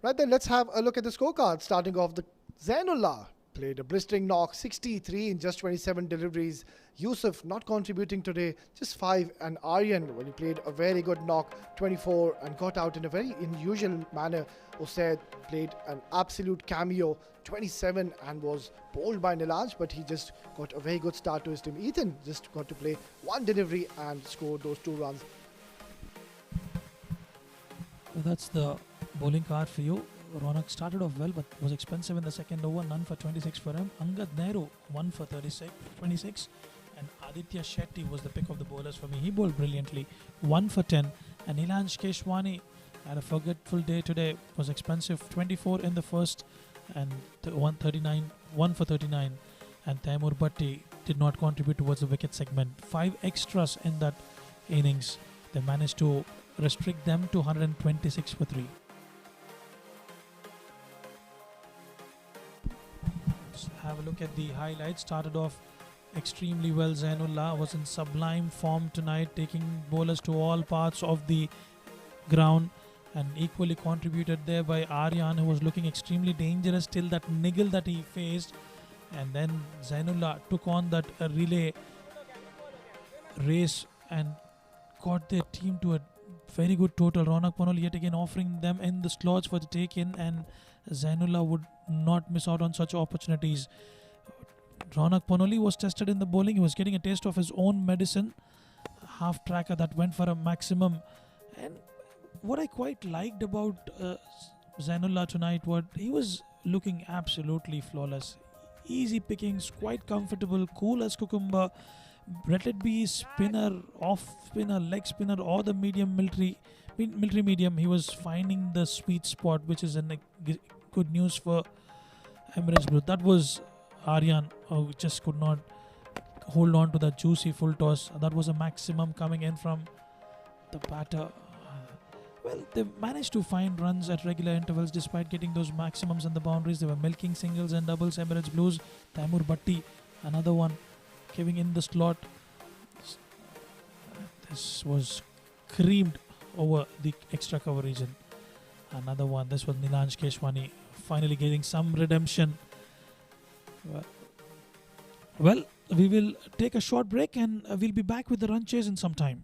Right then, let's have a look at the scorecard. Starting off, the Zainullah played a blistering knock, 63 in just 27 deliveries. Yusuf not contributing today, just 5. And Aryan, when he played a very good knock, 24, and got out in a very unusual manner. Usaid played an absolute cameo, 27, and was bowled by Nilanj, but he just got a very good start to his team. Ethan just got to play one delivery and scored those 2 runs. Well, that's the bowling card for you. Ronak started off well but was expensive in the second over. None for 26 for him. Angad Nehru 1 for 26. And Aditya Shetty was the pick of the bowlers for me. He bowled brilliantly. 1 for 10. And Ilanj Keshwani had a forgetful day today. Was expensive. 24 in the first and 1 for 39. And Taimur Bhatti did not contribute towards the wicket segment. 5 extras in that innings. They managed to restrict them to 126 for 3. Let's have a look at the highlights. Started off extremely well. Zainullah was in sublime form tonight, taking bowlers to all parts of the ground, and equally contributed there by Aryan, who was looking extremely dangerous till that niggle that he faced. And then Zainullah took on that relay race and got their team to a very good total. Ronak Panoli yet again offering them in the slots for the take in, and Zainullah would not miss out on such opportunities. Ronak Panoli was tested in the bowling. He was getting a taste of his own medicine. Half tracker that went for a maximum. And what I quite liked about Zainullah tonight was he was looking absolutely flawless. Easy pickings, quite comfortable, cool as cucumber. Let it be spinner, off spinner, leg spinner, or the military medium. He was finding the sweet spot, which is good news for Emirates Blue. That was Aryan, who just could not hold on to that juicy full toss. That was a maximum coming in from the batter. Well, they managed to find runs at regular intervals despite getting those maximums and the boundaries. They were milking singles and doubles. Emirates Blues, Taimur Bhatti, another one, giving in the slot. This was creamed over the extra cover region. Another one. This was Nilanj Keshwani finally getting some redemption. Well, we will take a short break and we'll be back with the run chase in some time.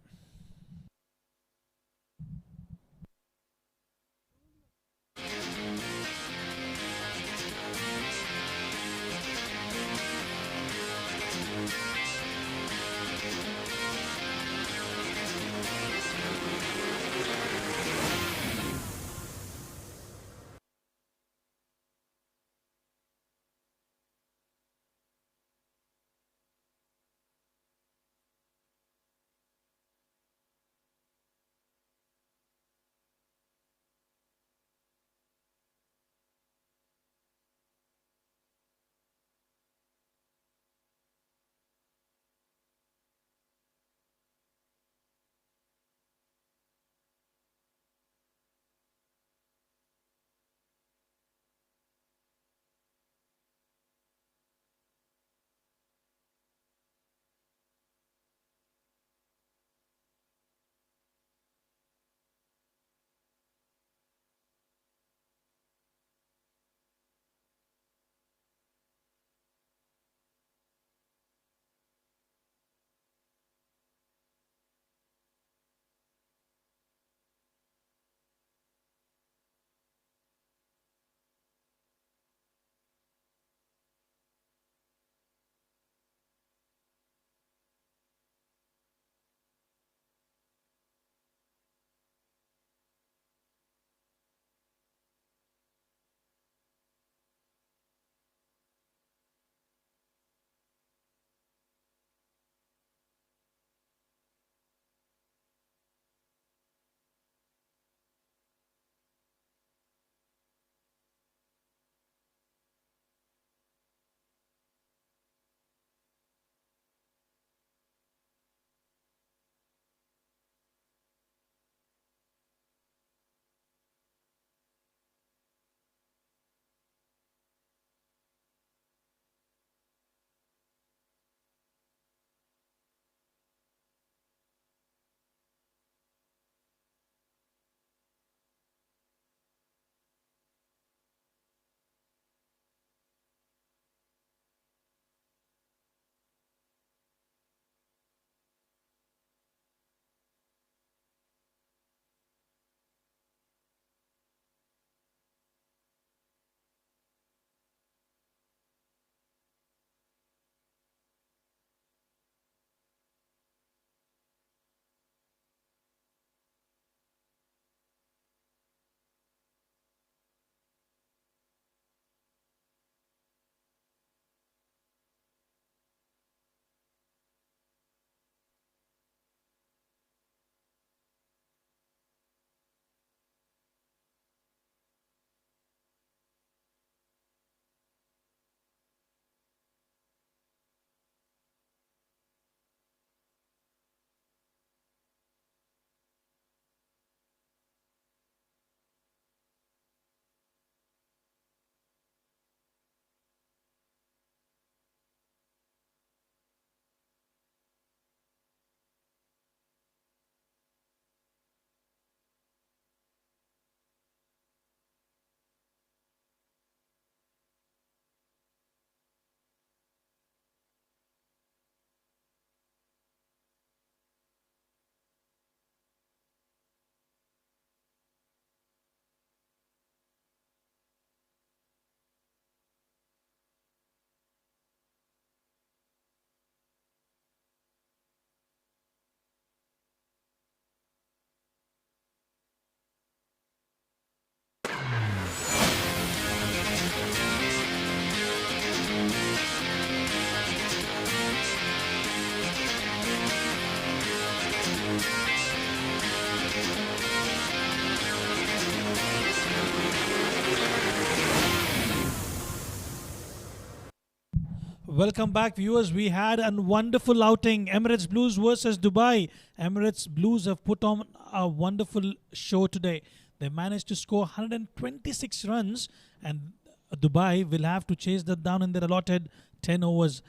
Welcome back, viewers. We had a wonderful outing. Emirates Blues versus Dubai. Emirates Blues have put on a wonderful show today. They managed to score 126 runs, and Dubai will have to chase that down in their allotted 10 overs.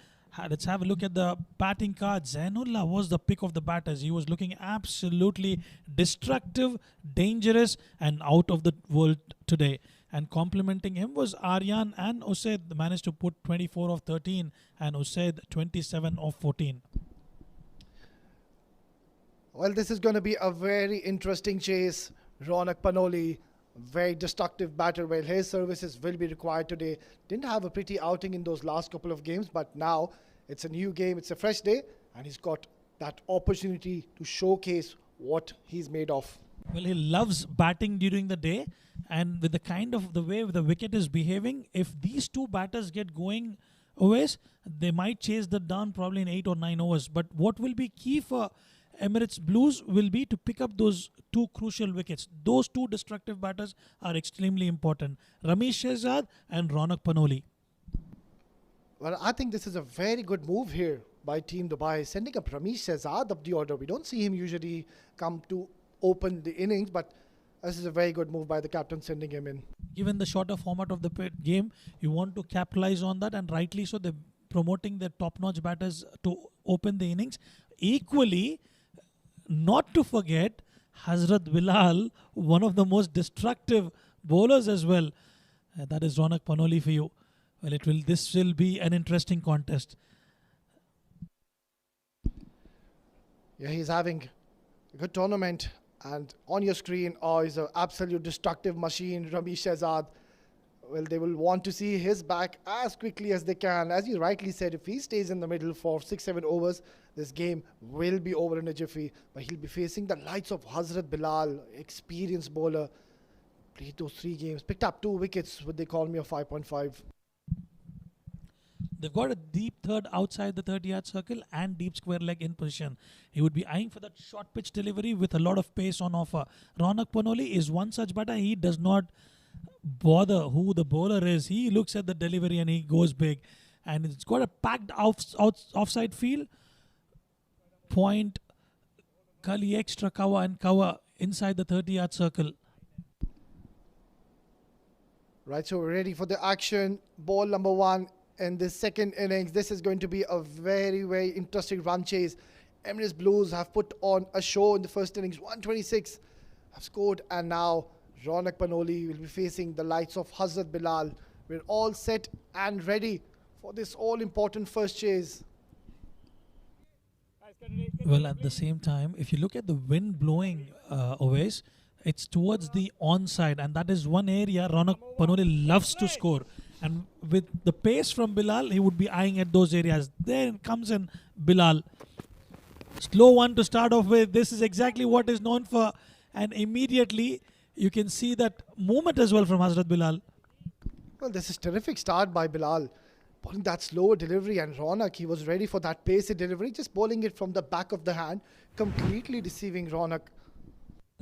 Let's have a look at the batting card. Zainullah was the pick of the batters. He was looking absolutely destructive, dangerous, and out of the world today. And complementing him was Aryan and Usaid. They managed to put 24 of 13 and Usaid 27 of 14. Well, this is going to be a very interesting chase. Ronak Panoli, very destructive batter. Well, his services will be required today. Didn't have a pretty outing in those last couple of games, but now it's a new game, it's a fresh day, and he's got that opportunity to showcase what he's made of. Well, he loves batting during the day, and with the kind of the way the wicket is behaving, if these two batters get going always, they might chase that down probably in 8 or 9 overs. But what will be key for Emirates Blues will be to pick up those two crucial wickets. Those two destructive batters are extremely important. Ramesh Shehzad and Ronak Panoli. Well, I think this is a very good move here by Team Dubai, sending up Ramesh Shehzad up the order. We don't see him usually come to open the innings, but this is a very good move by the captain, sending him in. Given the shorter format of the game, you want to capitalize on that, and rightly so. They're promoting their top-notch batters to open the innings. Equally, not to forget Hazrat Bilal, one of the most destructive bowlers as well. That is Ronak Panoli for you. Well, this will be an interesting contest. Yeah, he's having a good tournament. And on your screen, he's an absolute destructive machine, Ramesh Shehzad. Well, they will want to see his back as quickly as they can. As you rightly said, if he stays in the middle for 6-7 overs, this game will be over in a jiffy. But he'll be facing the likes of Hazrat Bilal, experienced bowler. Played those 3 games, picked up 2 wickets with the economy of 5.5. They've got a deep third outside the 30-yard circle and deep square leg in position. He would be eyeing for that short pitch delivery with a lot of pace on offer. Ronak Panoli is one such batter. He does not bother who the bowler is. He looks at the delivery and he goes big. And it's got a packed offside field. Point, gully extra cover and cover inside the 30-yard circle. Right, so we're ready for the action. Ball number 1. In this second innings, this is going to be a very, very interesting run chase. Emirates Blues have put on a show in the first innings. 126 have scored, and now Ronak Panoli will be facing the likes of Hazrat Bilal. We're all set and ready for this all-important first chase. Well, at the same time, if you look at the wind blowing always, it's towards the onside, and that is one area Ronak Panoli loves to score. And with the pace from Bilal, he would be eyeing at those areas. There comes in Bilal. Slow one to start off with. This is exactly what is known for. And immediately, you can see that movement as well from Hazrat Bilal. Well, this is terrific start by Bilal. Bowling that slower delivery, and Ronak, he was ready for that pacey delivery. Just bowling it from the back of the hand. Completely deceiving Ronak.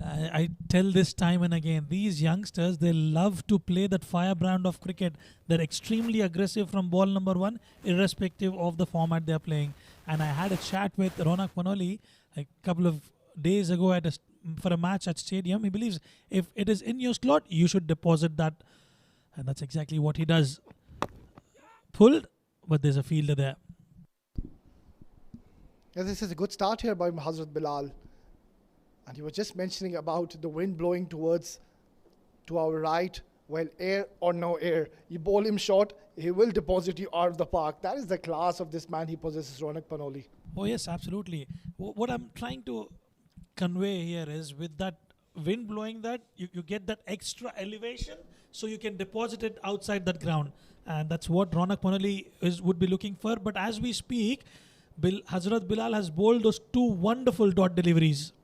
I tell this time and again, these youngsters, they love to play that firebrand of cricket. They're extremely aggressive from ball number 1, irrespective of the format they're playing. And I had a chat with Ronak Panoli a couple of days ago for a match at stadium. He believes if it is in your slot, you should deposit that. And that's exactly what he does. Pulled, but there's a fielder there. Yeah, this is a good start here by Hazrat Bilal. And he was just mentioning about the wind blowing to our right. Well, air or no air, you bowl him short, he will deposit you out of the park. That is the class of this man he possesses, Ronak Panoli. Oh yes, absolutely. What I'm trying to convey here is with that wind blowing that, you get that extra elevation so you can deposit it outside that ground. And that's what Ronak Panoli would be looking for. But as we speak, Hazrat Bilal has bowled those 2 wonderful dot deliveries.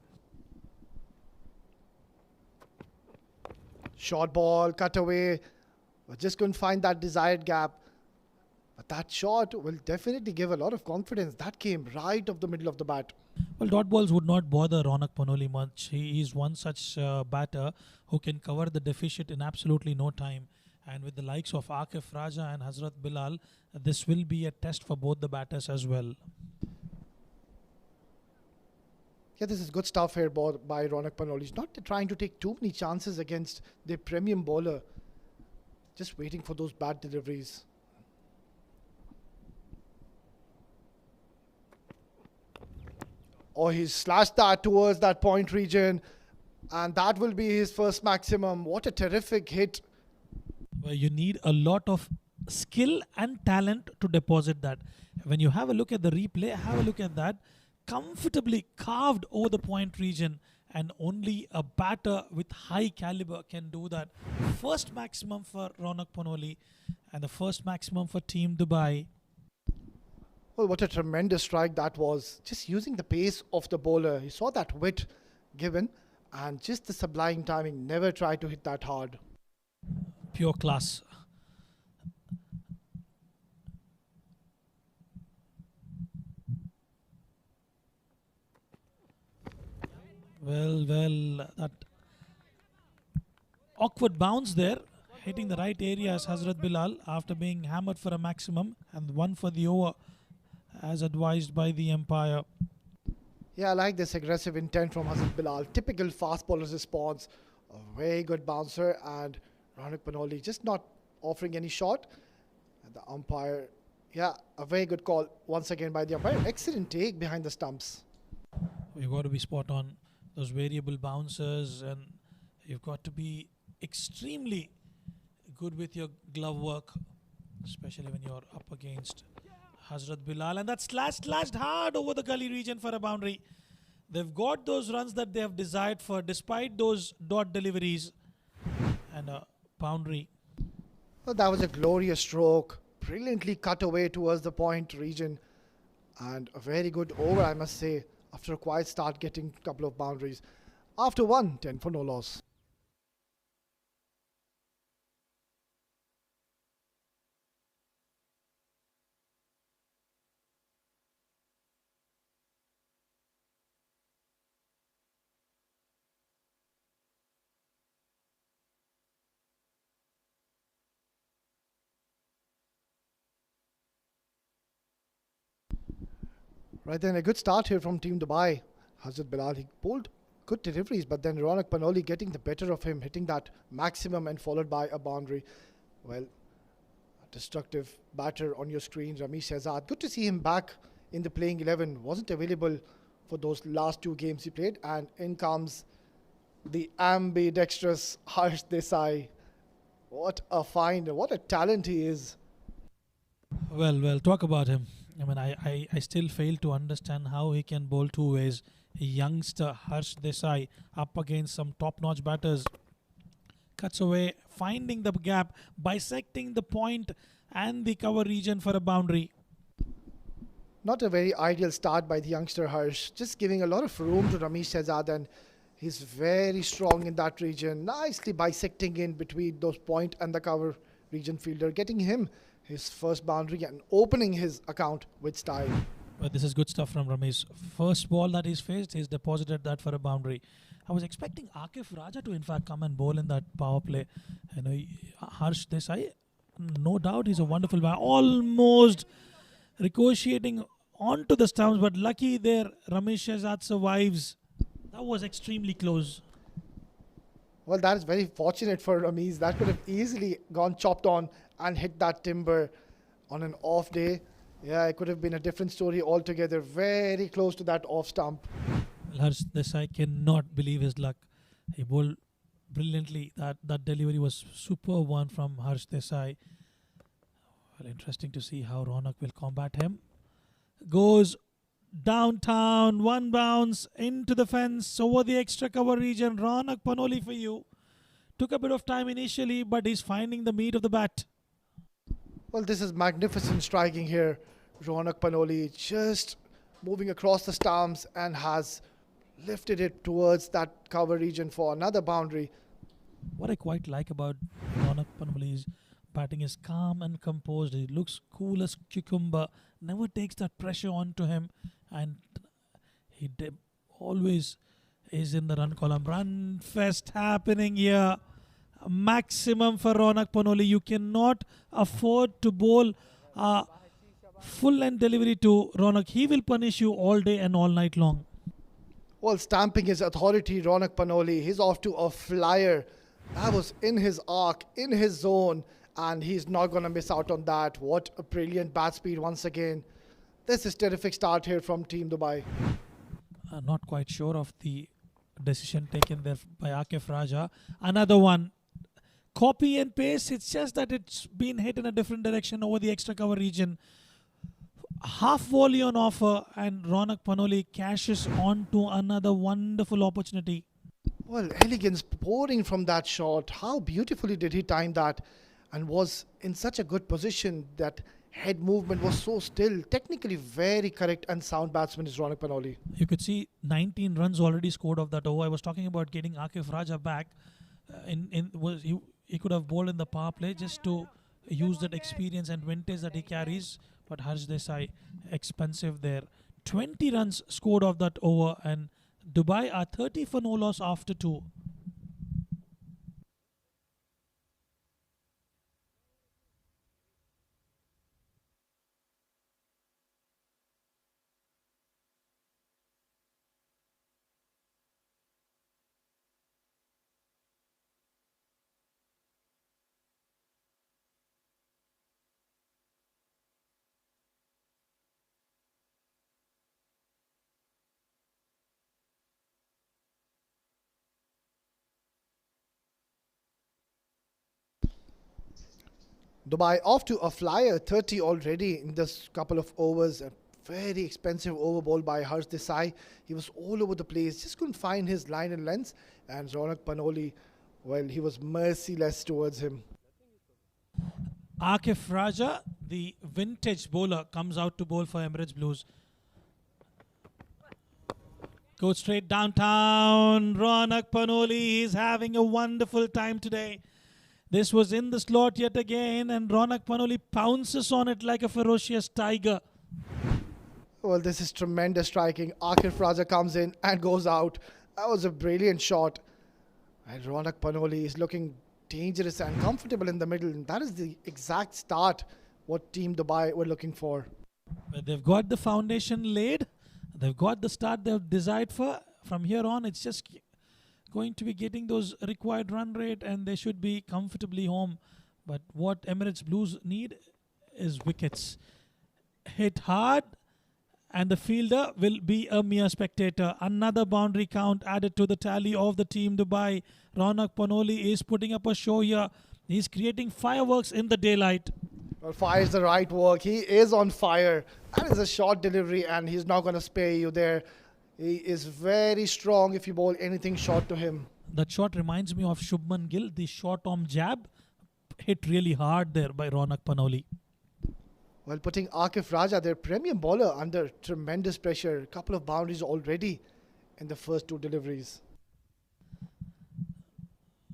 Short ball, cut away. But just couldn't find that desired gap. But that shot will definitely give a lot of confidence. That came right off the middle of the bat. Well, dot balls would not bother Ronak Panoli much. He is one such batter who can cover the deficit in absolutely no time. And with the likes of Akif Raja and Hazrat Bilal, this will be a test for both the batters as well. Yeah, this is good stuff here by Ronak Panoli. He's not trying to take too many chances against the premium bowler. Just waiting for those bad deliveries. Oh, he's slashed that towards that point region. And that will be his first maximum. What a terrific hit. Well, you need a lot of skill and talent to deposit that. When you have a look at the replay, have a look at that. Comfortably carved over the point region, and only a batter with high caliber can do that. First maximum for Ronak Panoli and the first maximum for Team Dubai. Well, what a tremendous strike that was. Just using the pace of the bowler. He saw that width given and just the sublime timing. Never tried to hit that hard. Pure class. Well, that awkward bounce there, hitting the right area as Hazrat Bilal after being hammered for a maximum and one for the over as advised by the umpire. Yeah, I like this aggressive intent from Hazrat Bilal. Typical fast bowler's response. A very good bouncer, and Ronak Panoli just not offering any shot. And the umpire, yeah, a very good call once again by the umpire. Excellent take behind the stumps. You've got to be spot on those variable bouncers, and you've got to be extremely good with your glove work, especially when you're up against Hazrat Bilal. And that slashed hard over the gully region for a boundary. They've got those runs that they have desired for despite those dot deliveries, and a boundary. Well, that was a glorious stroke. Brilliantly cut away towards the point region. And a very good over, I must say, after a quiet start getting a couple of boundaries. After 10 for no loss. Right then, a good start here from Team Dubai. Hazrat Bilal, he pulled good deliveries, but then Ronak Panoli getting the better of him, hitting that maximum and followed by a boundary. Well, a destructive batter on your screen, Ramesh Shehzad. Good to see him back in the playing 11. Wasn't available for those last two games he played. And in comes the ambidextrous Harsh Desai. What a find, what a talent he is. Well, talk about him. I mean, I still fail to understand how he can bowl two ways. A youngster, Harsh Desai, up against some top-notch batters. Cuts away, finding the gap, bisecting the point and the cover region for a boundary. Not a very ideal start by the youngster Harsh. Just giving a lot of room to Ramesh Shehzad, and he's very strong in that region. Nicely bisecting in between those point and the cover region fielder. Getting him his first boundary and opening his account with style. But this is good stuff from Ramesh. First ball that he's faced, he's deposited that for a boundary. I was expecting Akif Raja to in fact come and bowl in that power play. You know, Harsh Desai, no doubt he's a wonderful batter. Almost ricocheting onto the stumps, but lucky there, Ramesh Shehzad survives. That was extremely close. Well, that is very fortunate for Ramesh. That could have easily gone chopped on and hit that timber on an off day. Yeah, it could have been a different story altogether. Very close to that off stump. Harsh Desai cannot believe his luck. He bowled brilliantly. That delivery was super one from Harsh Desai. Well, interesting to see how Ronak will combat him. Goes downtown, one bounce into the fence over the extra cover region. Ronak Panoli for you. Took a bit of time initially, but he's finding the meat of the bat. Well, this is magnificent striking here. Ronak Panoli just moving across the stumps and has lifted it towards that cover region for another boundary. What I quite like about Ronak Panoli's batting is calm and composed. He looks cool as cucumber, never takes that pressure onto him, and he always is in the run column. Run fest happening here. maximum for Ronak Panoli. You cannot afford to bowl full length delivery to Ronak. He will punish you all day and all night long. Well, stamping his authority, Ronak Panoli. He's off to a flyer. That was in his arc, in his zone, and he's not going to miss out on that. What a brilliant bat speed once again. This is terrific start here from Team Dubai. Not quite sure of the decision taken there by Akif Raja. Another one. Copy and paste. It's just that it's been hit in a different direction over the extra cover region. Half volley on offer, and Ronak Panoli cashes on to another wonderful opportunity. Well, elegance pouring from that shot. How beautifully did he time that, and was in such a good position. That head movement was so still. Technically very correct and sound batsman is Ronak Panoli. You could see 19 runs already scored off that over. I was talking about getting Akif Raja back. He could have bowled in the power play just to use that experience and vintage that he carries. But Harsh Desai, expensive there. 20 runs scored off that over, and Dubai are 30 for no loss after 2. Dubai off to a flyer, 30 already in this couple of overs. A very expensive over ball by Harsh Desai. He was all over the place, just couldn't find his line and length. And Ronak Panoli, well, he was merciless towards him. Akif Raja, the vintage bowler, comes out to bowl for Emirates Blues. Goes straight downtown. Ronak Panoli is having a wonderful time today. This was in the slot yet again, and Ronak Panoli pounces on it like a ferocious tiger. Well, this is tremendous striking. Akif Raja comes in and goes out. That was a brilliant shot. And Ronak Panoli is looking dangerous and comfortable in the middle. And that is the exact start what Team Dubai were looking for. But they've got the foundation laid. They've got the start they've desired for. From here on, it's just going to be getting those required run rate, and they should be comfortably home. But what Emirates Blues need is wickets. Hit hard, and the fielder will be a mere spectator. Another boundary count added to the tally of the Team Dubai. Ronak Panoli is putting up a show here. He's creating fireworks in the daylight. Well, fire is the right word. He is on fire. That is a short delivery, and he's not going to spare you there. He is very strong if you bowl anything short to him. That shot reminds me of Shubman Gill, the short arm jab. Hit really hard there by Ronak Panoli. Well, putting Akif Raja, their premium bowler, under tremendous pressure. A couple of boundaries already in the first 2 deliveries.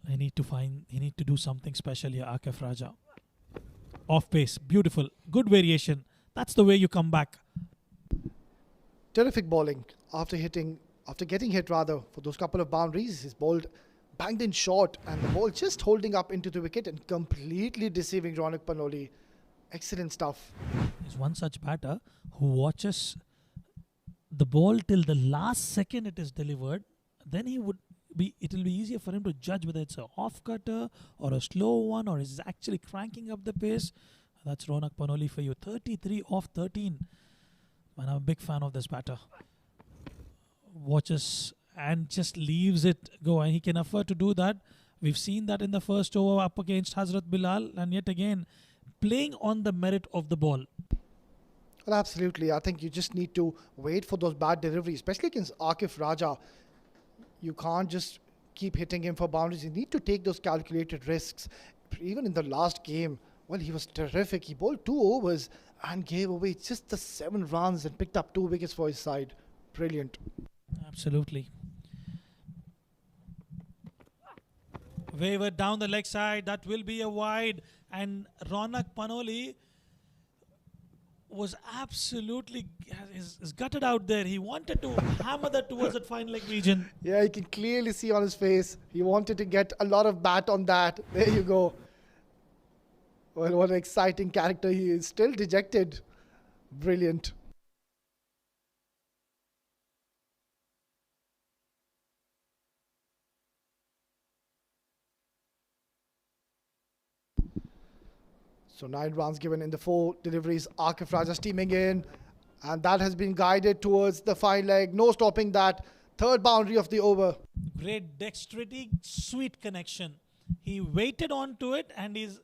He need to do something special here, Akif Raja. Off pace, beautiful, good variation. That's the way you come back. Terrific bowling after getting hit rather for those couple of boundaries. His ball banged in short, and the ball just holding up into the wicket and completely deceiving Ronak Panoli. Excellent stuff. There's one such batter who watches the ball till the last second it is delivered. Then it will be easier for him to judge whether it's a off cutter or a slow one, or is actually cranking up the pace. That's Ronak Panoli for you. 33 off 13. Man, I'm a big fan of this batter. Watches and just leaves it go, and he can afford to do that. We've seen that in the first over up against Hazrat Bilal, and yet again playing on the merit of the ball. Well, absolutely. I think you just need to wait for those bad deliveries, especially against Akif Raja. You can't just keep hitting him for boundaries. You need to take those calculated risks. Even in the last game, well, he was terrific. He bowled 2 overs and gave away just the 7 runs and picked up 2 wickets for his side. Brilliant. Absolutely. Wavered down the leg side. That will be a wide. And Ronak Panoli was absolutely is gutted out there. He wanted to hammer that towards that fine leg region. Yeah, you can clearly see on his face. He wanted to get a lot of bat on that. There you go. Well, what an exciting character. He is still dejected. Brilliant. So 9 runs given in the 4 deliveries. Akif Raja steaming in. And that has been guided towards the fine leg. No stopping that. Third boundary of the over. Great dexterity, sweet connection. He waited on to it and he's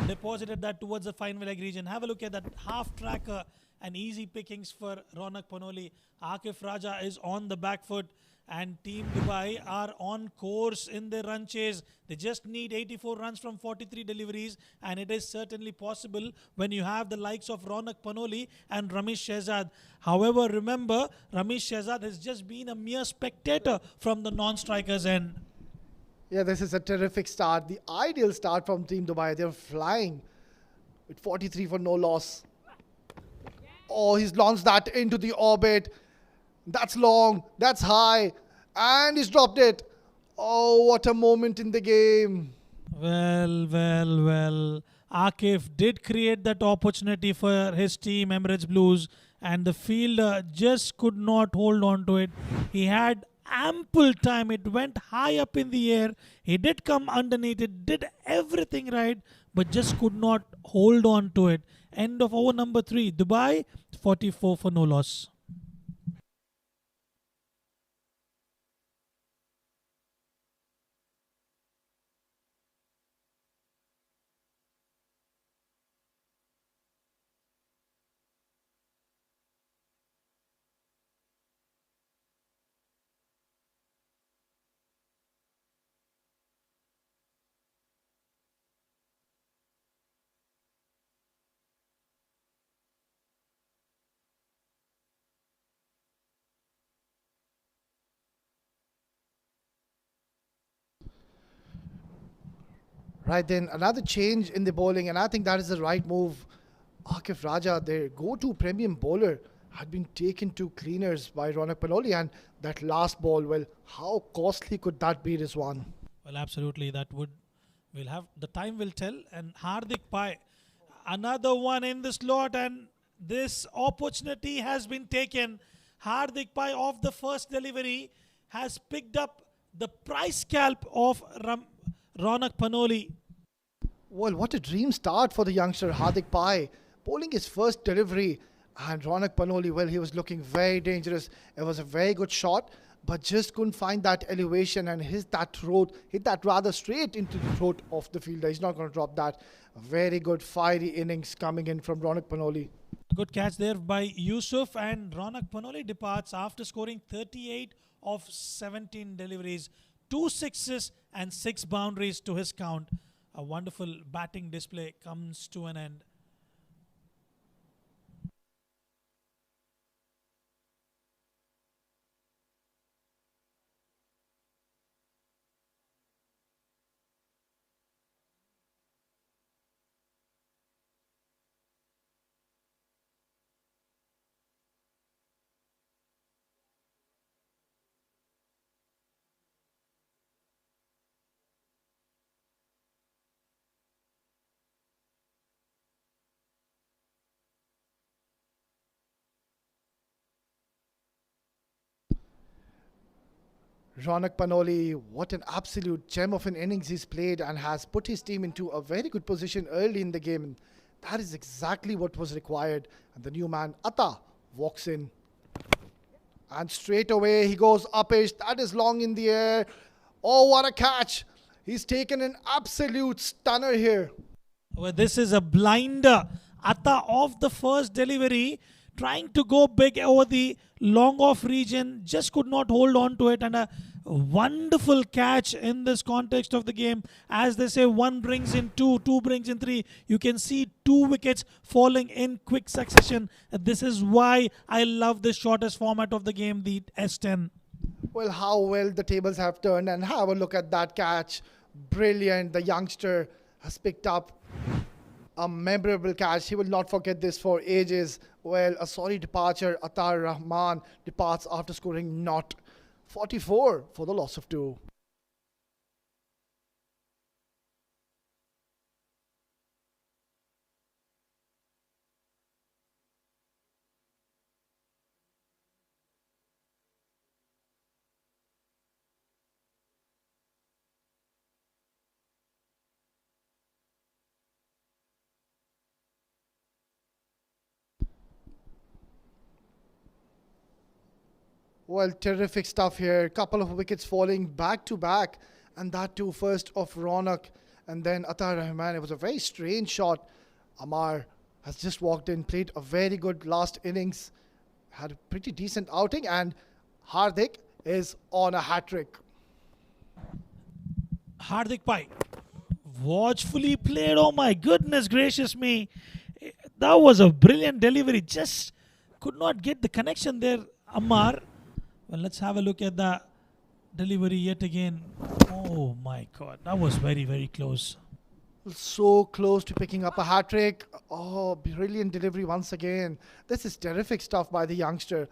deposited that towards the fine leg region. Have a look at that half tracker and easy pickings for Ronak Panoli. Akif Raja is on the back foot and Team Dubai are on course in their run chase. They just need 84 runs from 43 deliveries and it is certainly possible when you have the likes of Ronak Panoli and Ramesh Shehzad. However, remember, Ramesh Shehzad has just been a mere spectator from the non-strikers end. Yeah, this is a terrific start. The ideal start from Team Dubai. They're flying with 43 for no loss. Oh, he's launched that into the orbit. That's long. That's high. And he's dropped it. Oh, what a moment in the game. Well. Akif did create that opportunity for his team, Emirates Blues, and the fielder just could not hold on to it. He had ample time. It went high up in the air. He did come underneath it, did everything right, but just could not hold on to it. End of over number 3. Dubai, 44 for no loss. Right then, another change in the bowling, and I think that is the right move. Akif Raja, their go-to premium bowler, had been taken to cleaners by Ronak Panoli, and that last ball, well, how costly could that be, Rizwan? Well, absolutely. That would, we'll have, the time will tell. And Hardik Pai, another one in the slot, and this opportunity has been taken. Hardik Pai off the first delivery has picked up the price scalp of Ronak Panoli. Well, what a dream start for the youngster Hardik Pai. Bowling his first delivery, and Ronak Panoli, well, he was looking very dangerous. It was a very good shot, but just couldn't find that elevation and hit that rather straight into the throat of the fielder. He's not going to drop that. A very good fiery innings coming in from Ronak Panoli. Good catch there by Yusuf, and Ronak Panoli departs after scoring 38 of 17 deliveries, 2 sixes and 6 boundaries to his count. A wonderful batting display comes to an end. Ronak Panoli, what an absolute gem of an innings he's played and has put his team into a very good position early in the game. That is exactly what was required. And the new man, Atta, walks in. And straight away he goes uppish. That is long in the air. Oh, what a catch. He's taken an absolute stunner here. Well, this is a blinder. Atta off the first delivery, trying to go big over the long off region, just could not hold on to it, and a wonderful catch in this context of the game. As they say, one brings in two, two brings in three. You can see 2 wickets falling in quick succession. This is why I love the shortest format of the game, the S10. Well, how well the tables have turned, and have a look at that catch. Brilliant. The youngster has picked up A memorable catch. He will not forget this for ages. Well, a sorry departure. Atar Rahman departs after scoring not 44 for the loss of 2. Well, terrific stuff here. Couple of wickets falling back to back, and that too first of Ronak and then Atar Rahman. It was a very strange shot. Amar has just walked in, played a very good last innings, had a pretty decent outing, and Hardik is on a hat trick. Hardik Pai, watchfully played. Oh my goodness gracious me. That was a brilliant delivery. Just could not get the connection there, Ammar. Well, let's have a look at the delivery yet again. Oh my god, that was very, very close. So close to picking up a hat trick. Oh, brilliant delivery once again. This is terrific stuff by the youngster.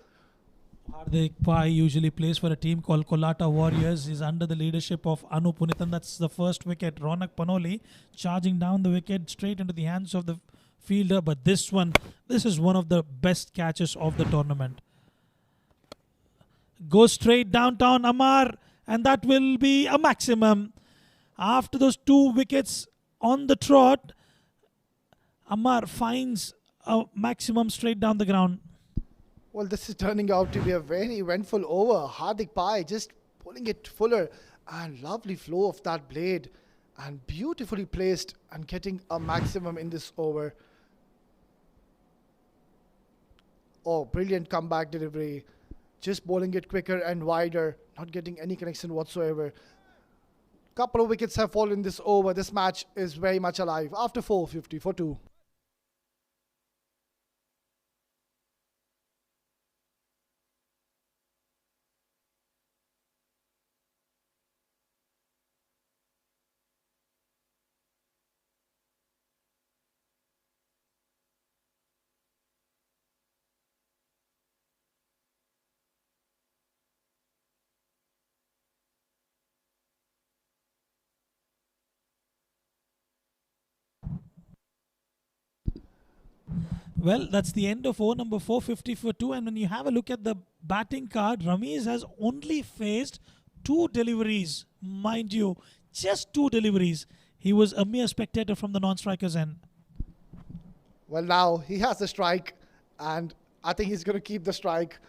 Hardik Pai usually plays for a team called Kolata Warriors. He's under the leadership of Anu Punithan. That's the first wicket. Ronak Panoli charging down the wicket straight into the hands of the fielder. But this is one of the best catches of the tournament. Goes straight downtown Amar, and that will be a maximum. After those 2 wickets on the trot, Amar finds a maximum straight down the ground. Well, this is turning out to be a very eventful over. Hardik Pai just pulling it fuller, and lovely flow of that blade, and beautifully placed and getting a maximum in this over. Oh, brilliant comeback delivery. Just bowling it quicker and wider, not getting any connection whatsoever. Couple of wickets have fallen this over. This match is very much alive after 450 for 2. Well, that's the end of over number 450 for 2. And when you have a look at the batting card, Ramiz has only faced 2 deliveries. Mind you, just 2 deliveries. He was a mere spectator from the non-strikers end. Well, now he has the strike, and I think he's going to keep the strike.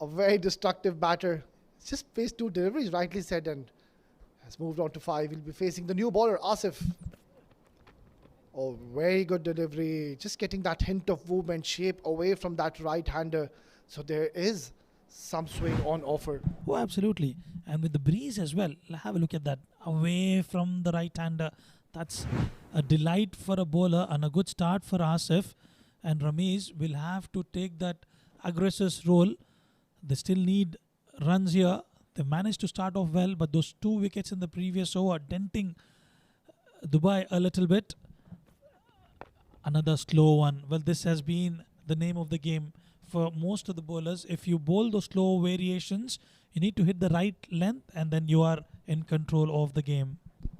A very destructive batter. He's just faced 2 deliveries, rightly said, and has moved on to 5. He'll be facing the new bowler, Asif. Oh, very good delivery. Just getting that hint of movement, shape away from that right-hander. So there is some swing on offer. Oh, absolutely. And with the breeze as well. Have a look at that. Away from the right-hander. That's a delight for a bowler and a good start for Asif. And Ramiz will have to take that aggressor's role. They still need runs here. They managed to start off well, but those 2 wickets in the previous over denting Dubai a little bit. Another slow one. Well, this has been the name of the game for most of the bowlers. If you bowl those slow variations, you need to hit the right length, and then you are in control of the game.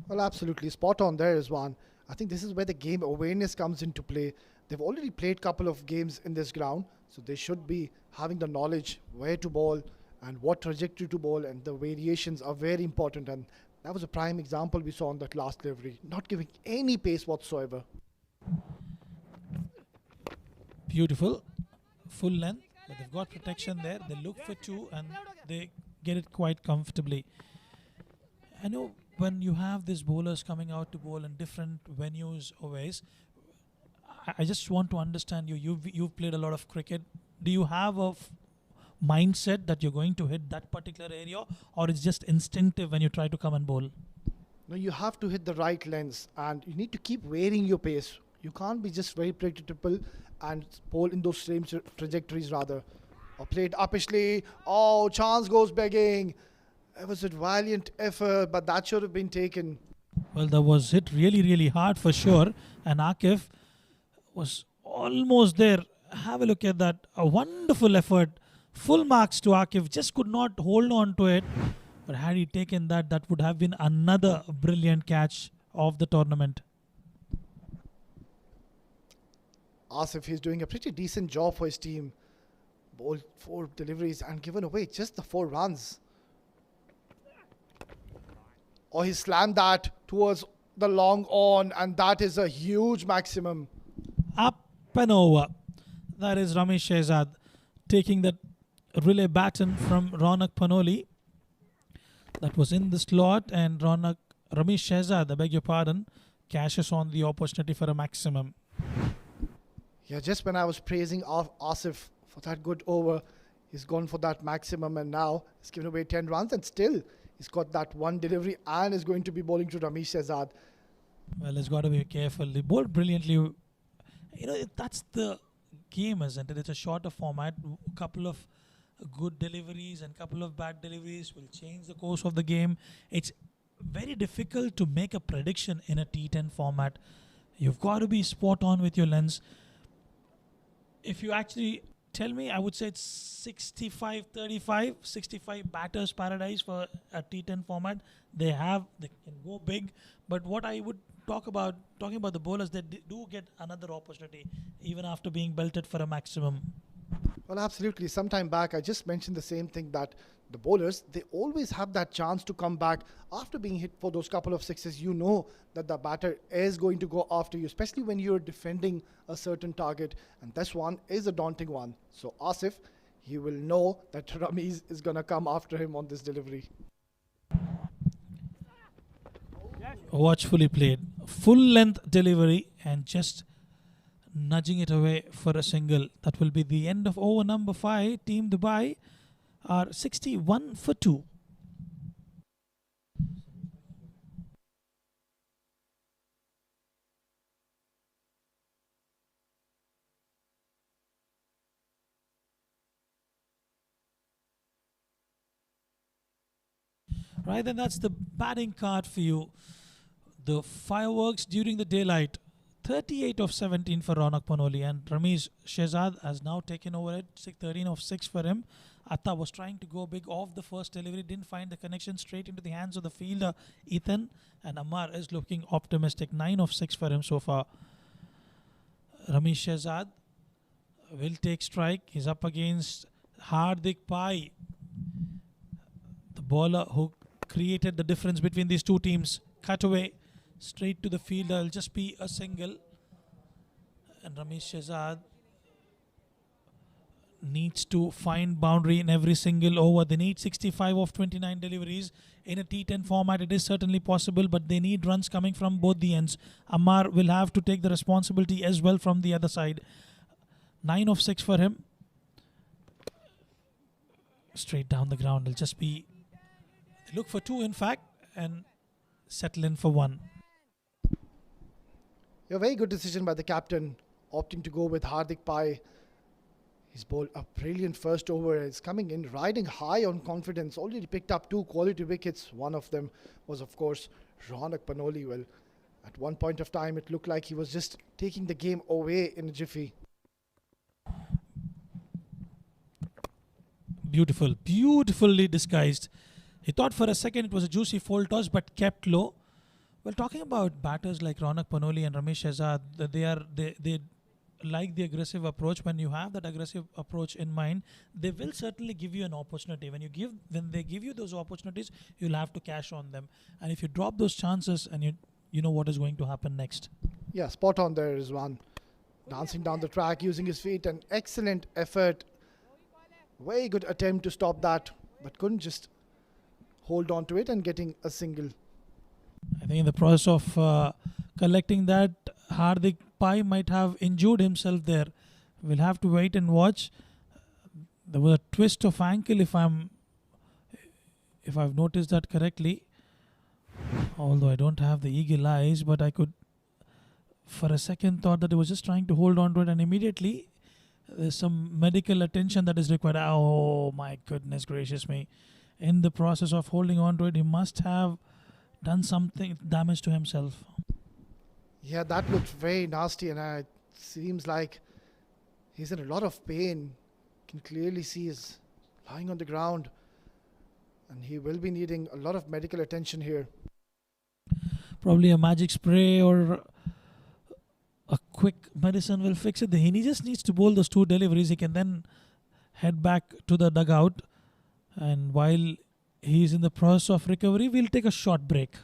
Well, absolutely. Spot on there is one. I think this is where the game awareness comes into play. They've already played a couple of games in this ground, so they should be having the knowledge where to bowl and what trajectory to bowl, and the variations are very important. And that was a prime example we saw on that last delivery. Not giving any pace whatsoever. Beautiful. Full length, but they've got protection there. They look for 2 and they get it quite comfortably. I know when you have these bowlers coming out to bowl in different venues always, I just want to understand you. You've played a lot of cricket. Do you have a mindset that you're going to hit that particular area, or it's just instinctive when you try to come and bowl? No, you have to hit the right lens, and you need to keep varying your pace. You can't be just very predictable and bowl in those same trajectories rather. Or played uppishly. Oh, chance goes begging. It was a valiant effort, but that should have been taken. Well, that was hit really, really hard for sure. And Akif was almost there. Have a look at that. A wonderful effort. Full marks to Akif. Just could not hold on to it. But had he taken that, that would have been another brilliant catch of the tournament. Asif, he's doing a pretty decent job for his team. Bowled 4 deliveries and given away just the 4 runs. Or he slammed that towards the long on, and that is a huge maximum. Up and over. That is Ramesh Shehzad taking that relay baton from Ronak Panoli. That was in the slot, and Ramesh Shehzad, I beg your pardon, cashes on the opportunity for a maximum. Yeah, just when I was praising Asif for that good over, he's gone for that maximum, and now he's given away 10 runs, and still he's got that 1 delivery and is going to be bowling to Ramesh Shehzad. Well, he's got to be careful. He bowled brilliantly. You know, that's the game, isn't it? It's a shorter format. A couple of good deliveries and couple of bad deliveries will change the course of the game. It's very difficult to make a prediction in a T10 format. You've got to be spot on with your lens. If you actually tell me, I would say it's 65-35, 65 batters paradise for a T10 format. They can go big, but what I would talking about the bowlers, they do get another opportunity even after being belted for a maximum. Well, absolutely. Some time back, I just mentioned the same thing, that the bowlers, they always have that chance to come back after being hit for those couple of sixes. You know that the batter is going to go after you, especially when you're defending a certain target. And this one is a daunting one. So Asif, he will know that Ramesh is going to come after him on this delivery. Watchfully played. Full length delivery and just nudging it away for a single. That will be the end of over number 5. Team Dubai are 61 for 2. Right, then that's the batting card for you. The fireworks during the daylight. 38 of 17 for Ronak Panoli, and Ramesh Shehzad has now taken over it. 13 of 6 for him. Atta was trying to go big off the first delivery, didn't find the connection, straight into the hands of the fielder Ethan, and Ammar is looking optimistic. 9 of 6 for him so far. Ramesh Shehzad will take strike. He's up against Hardik Pai, the bowler who created the difference between these two teams. Cut away straight to the fielder. It'll just be a single, and Ramesh Shehzad needs to find boundary in every single over. They need 65 of 29 deliveries. In a T10 format, it is certainly possible, but they need runs coming from both the ends. Ammar will have to take the responsibility as well from the other side. 9 of 6 for him. Straight down the ground. It'll just be, look for 2 in fact, and settle in for 1. A very good decision by the captain, opting to go with Hardik Pai. He's bowled a brilliant first over. He's coming in riding high on confidence. Already picked up 2 quality wickets. One of them was, of course, Ronak Panoli. Well, at one point of time, it looked like he was just taking the game away in a jiffy. Beautiful, beautifully disguised. He thought for a second it was a juicy full toss, but kept low. Well, talking about batters like Ronak Panoli and Ramesh Shehzad, they like the aggressive approach. When you have that aggressive approach in mind, they will certainly give you an opportunity. When they give you those opportunities, you'll have to cash on them. And if you drop those chances, and you know what is going to happen next. Yeah, spot on there is one. Dancing down the track, using his feet, an excellent effort. Very good attempt to stop that, but couldn't just hold on to it and getting a single. I think in the process of collecting that, Hardik Pai might have injured himself there. We'll have to wait and watch. There was a twist of ankle, if I've noticed that correctly. Although I don't have the eagle eyes, but I could, for a second, thought that he was just trying to hold on to it, and immediately there's some medical attention that is required. Oh my goodness gracious me. In the process of holding on to it, he must have done something damage to himself. Yeah, that looked very nasty, and I seems like he's in a lot of pain. Can clearly see he's lying on the ground, and he will be needing a lot of medical attention here. Probably a magic spray or a quick medicine will fix it. He just needs to bowl those 2 deliveries. He can then head back to the dugout, and while he's in the process of recovery, we'll take a short break.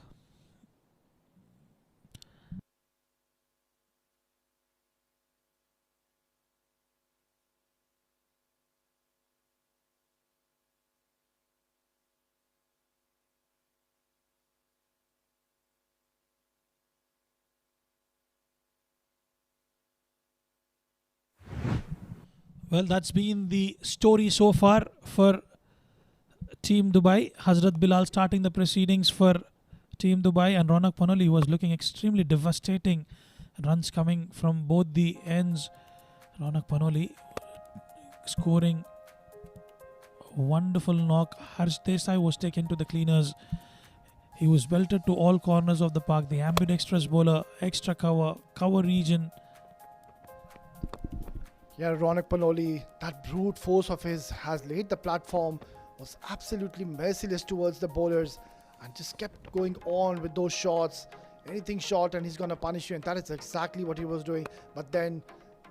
Well, that's been the story so far for Team Dubai. Hazrat Bilal starting the proceedings for Team Dubai, and Ronak Panoli was looking extremely devastating. Runs coming from both the ends. Ronak Panoli scoring wonderful knock. Harsh Desai was taken to the cleaners. He was belted to all corners of the park. The ambidextrous bowler, extra cover region. Yeah, Ronak Panoli, that brute force of his has laid the platform, was absolutely merciless towards the bowlers and just kept going on with those shots. Anything short and he's going to punish you, and that is exactly what he was doing. But then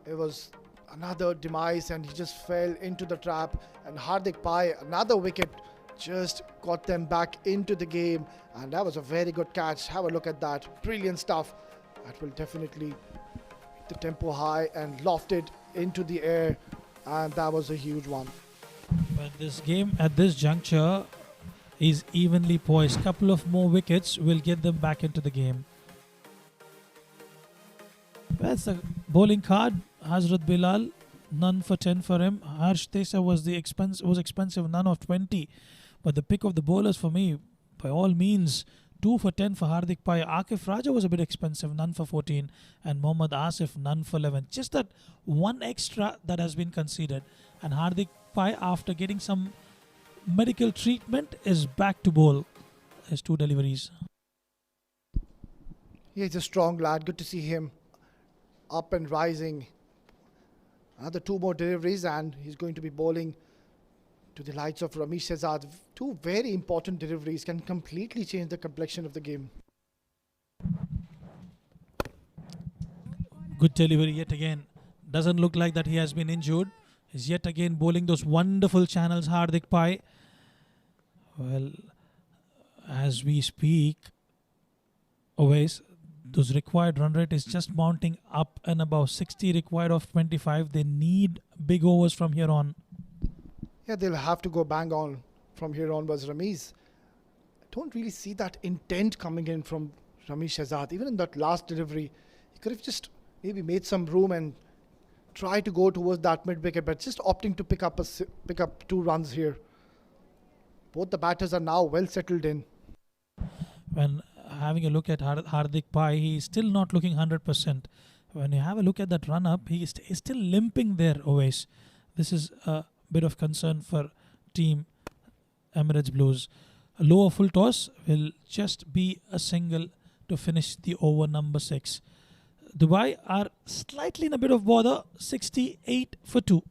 it was another demise and he just fell into the trap, and Hardik Pai, another wicket, just got them back into the game, and that was a very good catch. Have a look at that. Brilliant stuff. That will definitely hit the tempo high and lofted into the air, and that was a huge one. But this game at this juncture is evenly poised. Couple of more wickets will get them back into the game. That's the bowling card. Hazrat Bilal, none for 10 for him. Harsh Desai was expensive, none of 20. But the pick of the bowlers for me, by all means, 2 for 10 for Hardik Pai. Akif Raja was a bit expensive, none for 14. And Mohammad Asif, none for 11. Just that one extra that has been conceded. And Hardik Pai, after getting some medical treatment, is back to bowl. His 2 deliveries. He's a strong lad. Good to see him up and rising. Another 2 more deliveries and he's going to be bowling to the likes of Ramesh Shehzad. 2 very important deliveries can completely change the complexion of the game. Good delivery yet again. Doesn't look like that he has been injured. He's yet again bowling those wonderful channels, Hardik Pai. Well, as we speak, always, those required run rate is just mounting up and above 60 required of 25. They need big overs from here on. Yeah, they'll have to go bang on from here onwards. Ramesh, I don't really see that intent coming in from Ramesh Shehzad. Even in that last delivery, he could have just maybe made some room and try to go towards that mid wicket, but just opting to pick up 2 runs here. Both the batters are now well settled in. When having a look at Hardik Pai, he's still not looking 100%. When you have a look at that run up, he's still limping there always. This is a bit of concern for Team Emirates Blues. A lower full toss will just be a single to finish the over number 6. Dubai are slightly in a bit of bother, 68 for 2.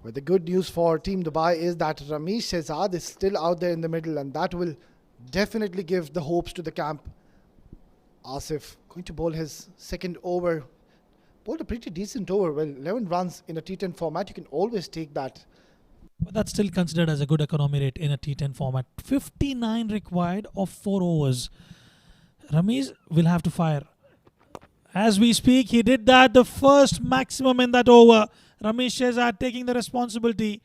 But the good news for Team Dubai is that Ramesh Shehzad is still out there in the middle, and that will definitely give the hopes to the camp. Asif going to bowl his second over. Bowled a pretty decent over. Well, 11 runs in a T10 format, you can always take that. But that's still considered as a good economy rate in a T10 format. 59 required of 4 overs. Ramiz will have to fire. As we speak, he did that, the first maximum in that over. Ramesh Shehzad taking the responsibility.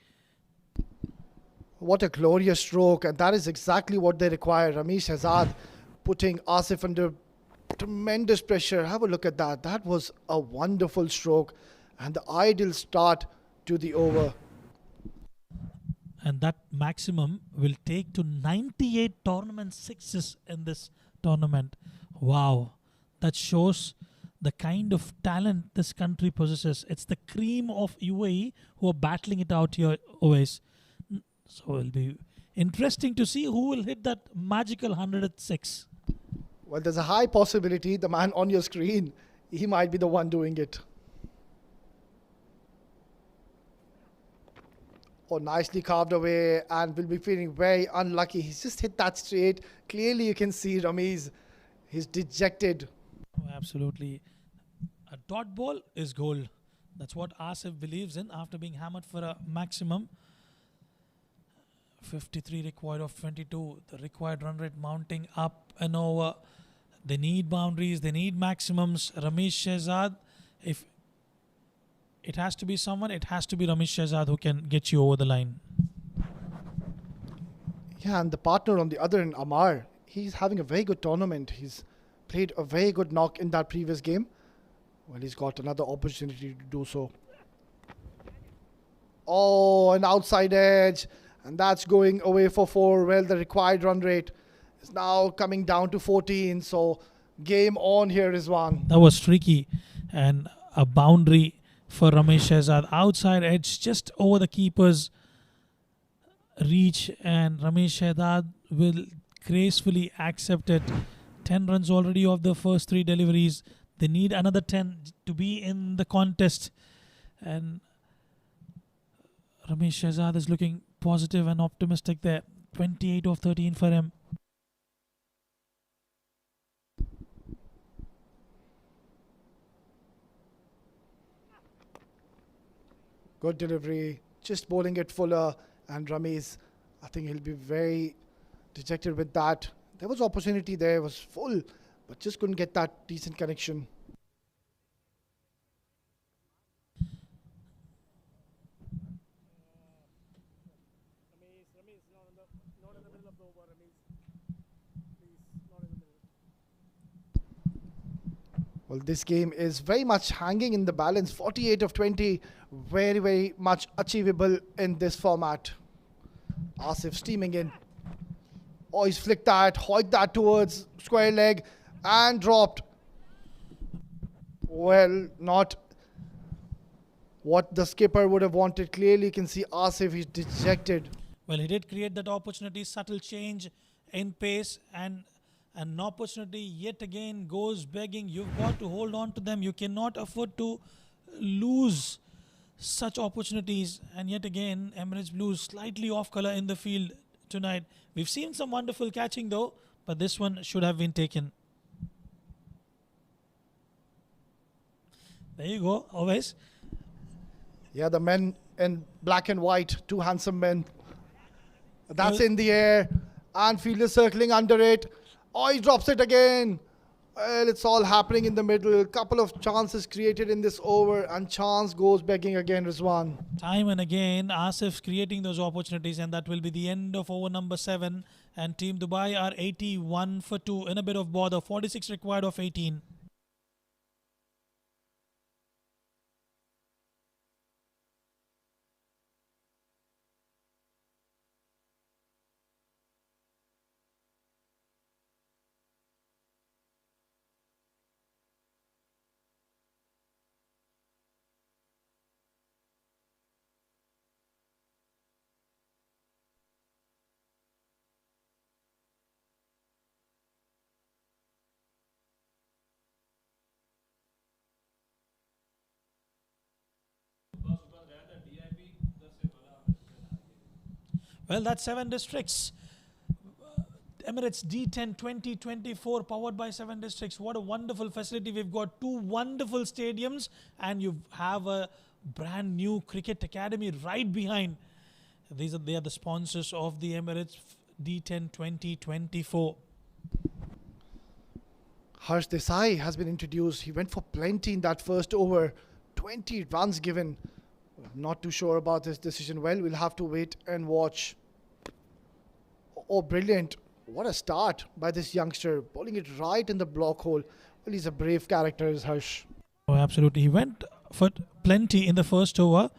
What a glorious stroke, and that is exactly what they require. Ramesh Hazard putting Asif under tremendous pressure. Have a look at that. That was a wonderful stroke and the ideal start to the over. And that maximum will take to 98 tournament sixes in this tournament. Wow, that shows the kind of talent this country possesses. It's the cream of UAE who are battling it out here always. So it'll be interesting to see who will hit that magical 106. Well, there's a high possibility the man on your screen, he might be the one doing it. Oh, nicely carved away, and will be feeling very unlucky. He's just hit that straight. Clearly you can see Ramiz, he's dejected. Oh, absolutely. A dot ball is gold. That's what Asif believes in after being hammered for a maximum. 53 required of 22. The required run rate mounting up and over. They need boundaries. They need maximums. Ramesh Shehzad, if it has to be someone, it has to be Ramesh Shehzad who can get you over the line. Yeah, and the partner on the other end, Amar, he's having a very good tournament. He's played a very good knock in that previous game. Well, he's got another opportunity to do so. Oh, an outside edge. And that's going away for 4. Well, the required run rate is now coming down to 14. So, game on here, Rizwan. That was tricky. And a boundary for Ramesh Shehzad. Outside edge just over the keeper's reach. And Ramesh Shehzad will gracefully accept it. 10 runs already of the first 3 deliveries. They need another 10 to be in the contest. And Ramesh Shehzad is looking positive and optimistic there. 28 of 13 for him. Good delivery. Just bowling it fuller. And Ramiz, I think he'll be very dejected with that. There was opportunity there. It was full. But just couldn't get that decent connection. Well, this game is very much hanging in the balance. 48 of 20. Very, very much achievable in this format. Asif steaming in. Oh, he's flicked that. Hoiked that towards square leg. And dropped. Well, not what the skipper would have wanted. Clearly you can see Asif, he's dejected. Well, he did create that opportunity. Subtle change in pace, and an opportunity yet again goes begging. You've got to hold on to them. You cannot afford to lose such opportunities. And yet again, Emirates Blues slightly off color in the field tonight. We've seen some wonderful catching though, but this one should have been taken. There you go, always. Yeah, the men in black and white, 2 handsome men. That's in the air. And fielder circling under it. Oh, he drops it again. Well, it's all happening in the middle. Couple of chances created in this over, and chance goes begging again, Rizwan. Time and again, Asif's creating those opportunities, and that will be the end of over number 7. And Team Dubai are 81 for 2 in a bit of bother. 46 required of 18. Well, that's 7 districts. Emirates D10 2024 powered by 7 districts. What a wonderful facility. We've got 2 wonderful stadiums, and you have a brand new cricket academy right behind. They are the sponsors of the Emirates D10 2024. Harsh Desai has been introduced. He went for plenty in that first over. 20 runs given. Not too sure about this decision. Well, we'll have to wait and watch. Oh, brilliant. What a start by this youngster. Bowling it right in the block hole. Well, he's a brave character, is Harsh. Oh, absolutely. He went for plenty in the first over,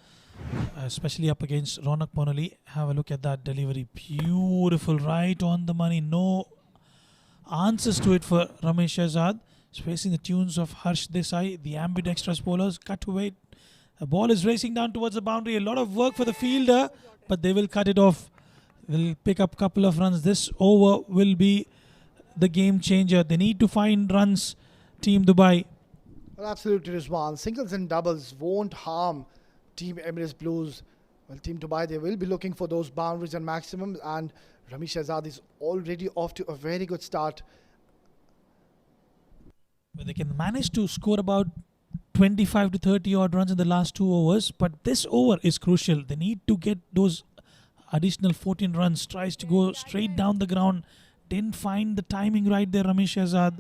especially up against Ronak Ponali. Have a look at that delivery. Beautiful, right on the money. No answers to it for Ramesh Shahzad. He's facing the tunes of Harsh Desai, the ambidextrous bowlers. Cut to wait. The ball is racing down towards the boundary. A lot of work for the fielder, but they will cut it off. They'll pick up a couple of runs. This over will be the game changer. They need to find runs, Team Dubai. Well, absolutely, Rizwan. Singles and doubles won't harm Team Emirates Blues. Well, Team Dubai, they will be looking for those boundaries and maximums, and Ramesh Shahzad is already off to a very good start. But they can manage to score about 25 to 30 odd runs in the last 2 overs, but this over is crucial. They need to get those additional 14 runs. Tries to go straight down the ground. Didn't find the timing right there, Ramesh Shahzad.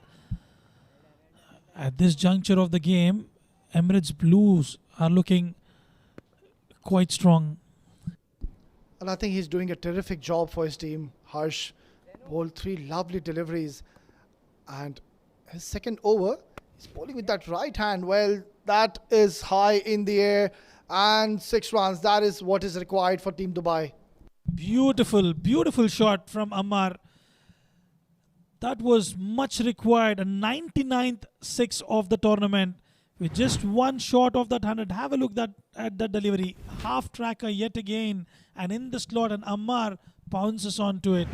At this juncture of the game, Emirates Blues are looking quite strong. And I think he's doing a terrific job for his team. Harsh bowled 3 lovely deliveries. And his second over, he's bowling with that right hand. Well, that is high in the air. And 6 runs. That is what is required for Team Dubai. Beautiful, beautiful shot from Ammar. That was much required. A 99th 6 of the tournament. With just one shot of that 100. Have a look at that delivery. Half tracker yet again. And in the slot, and Ammar pounces onto it.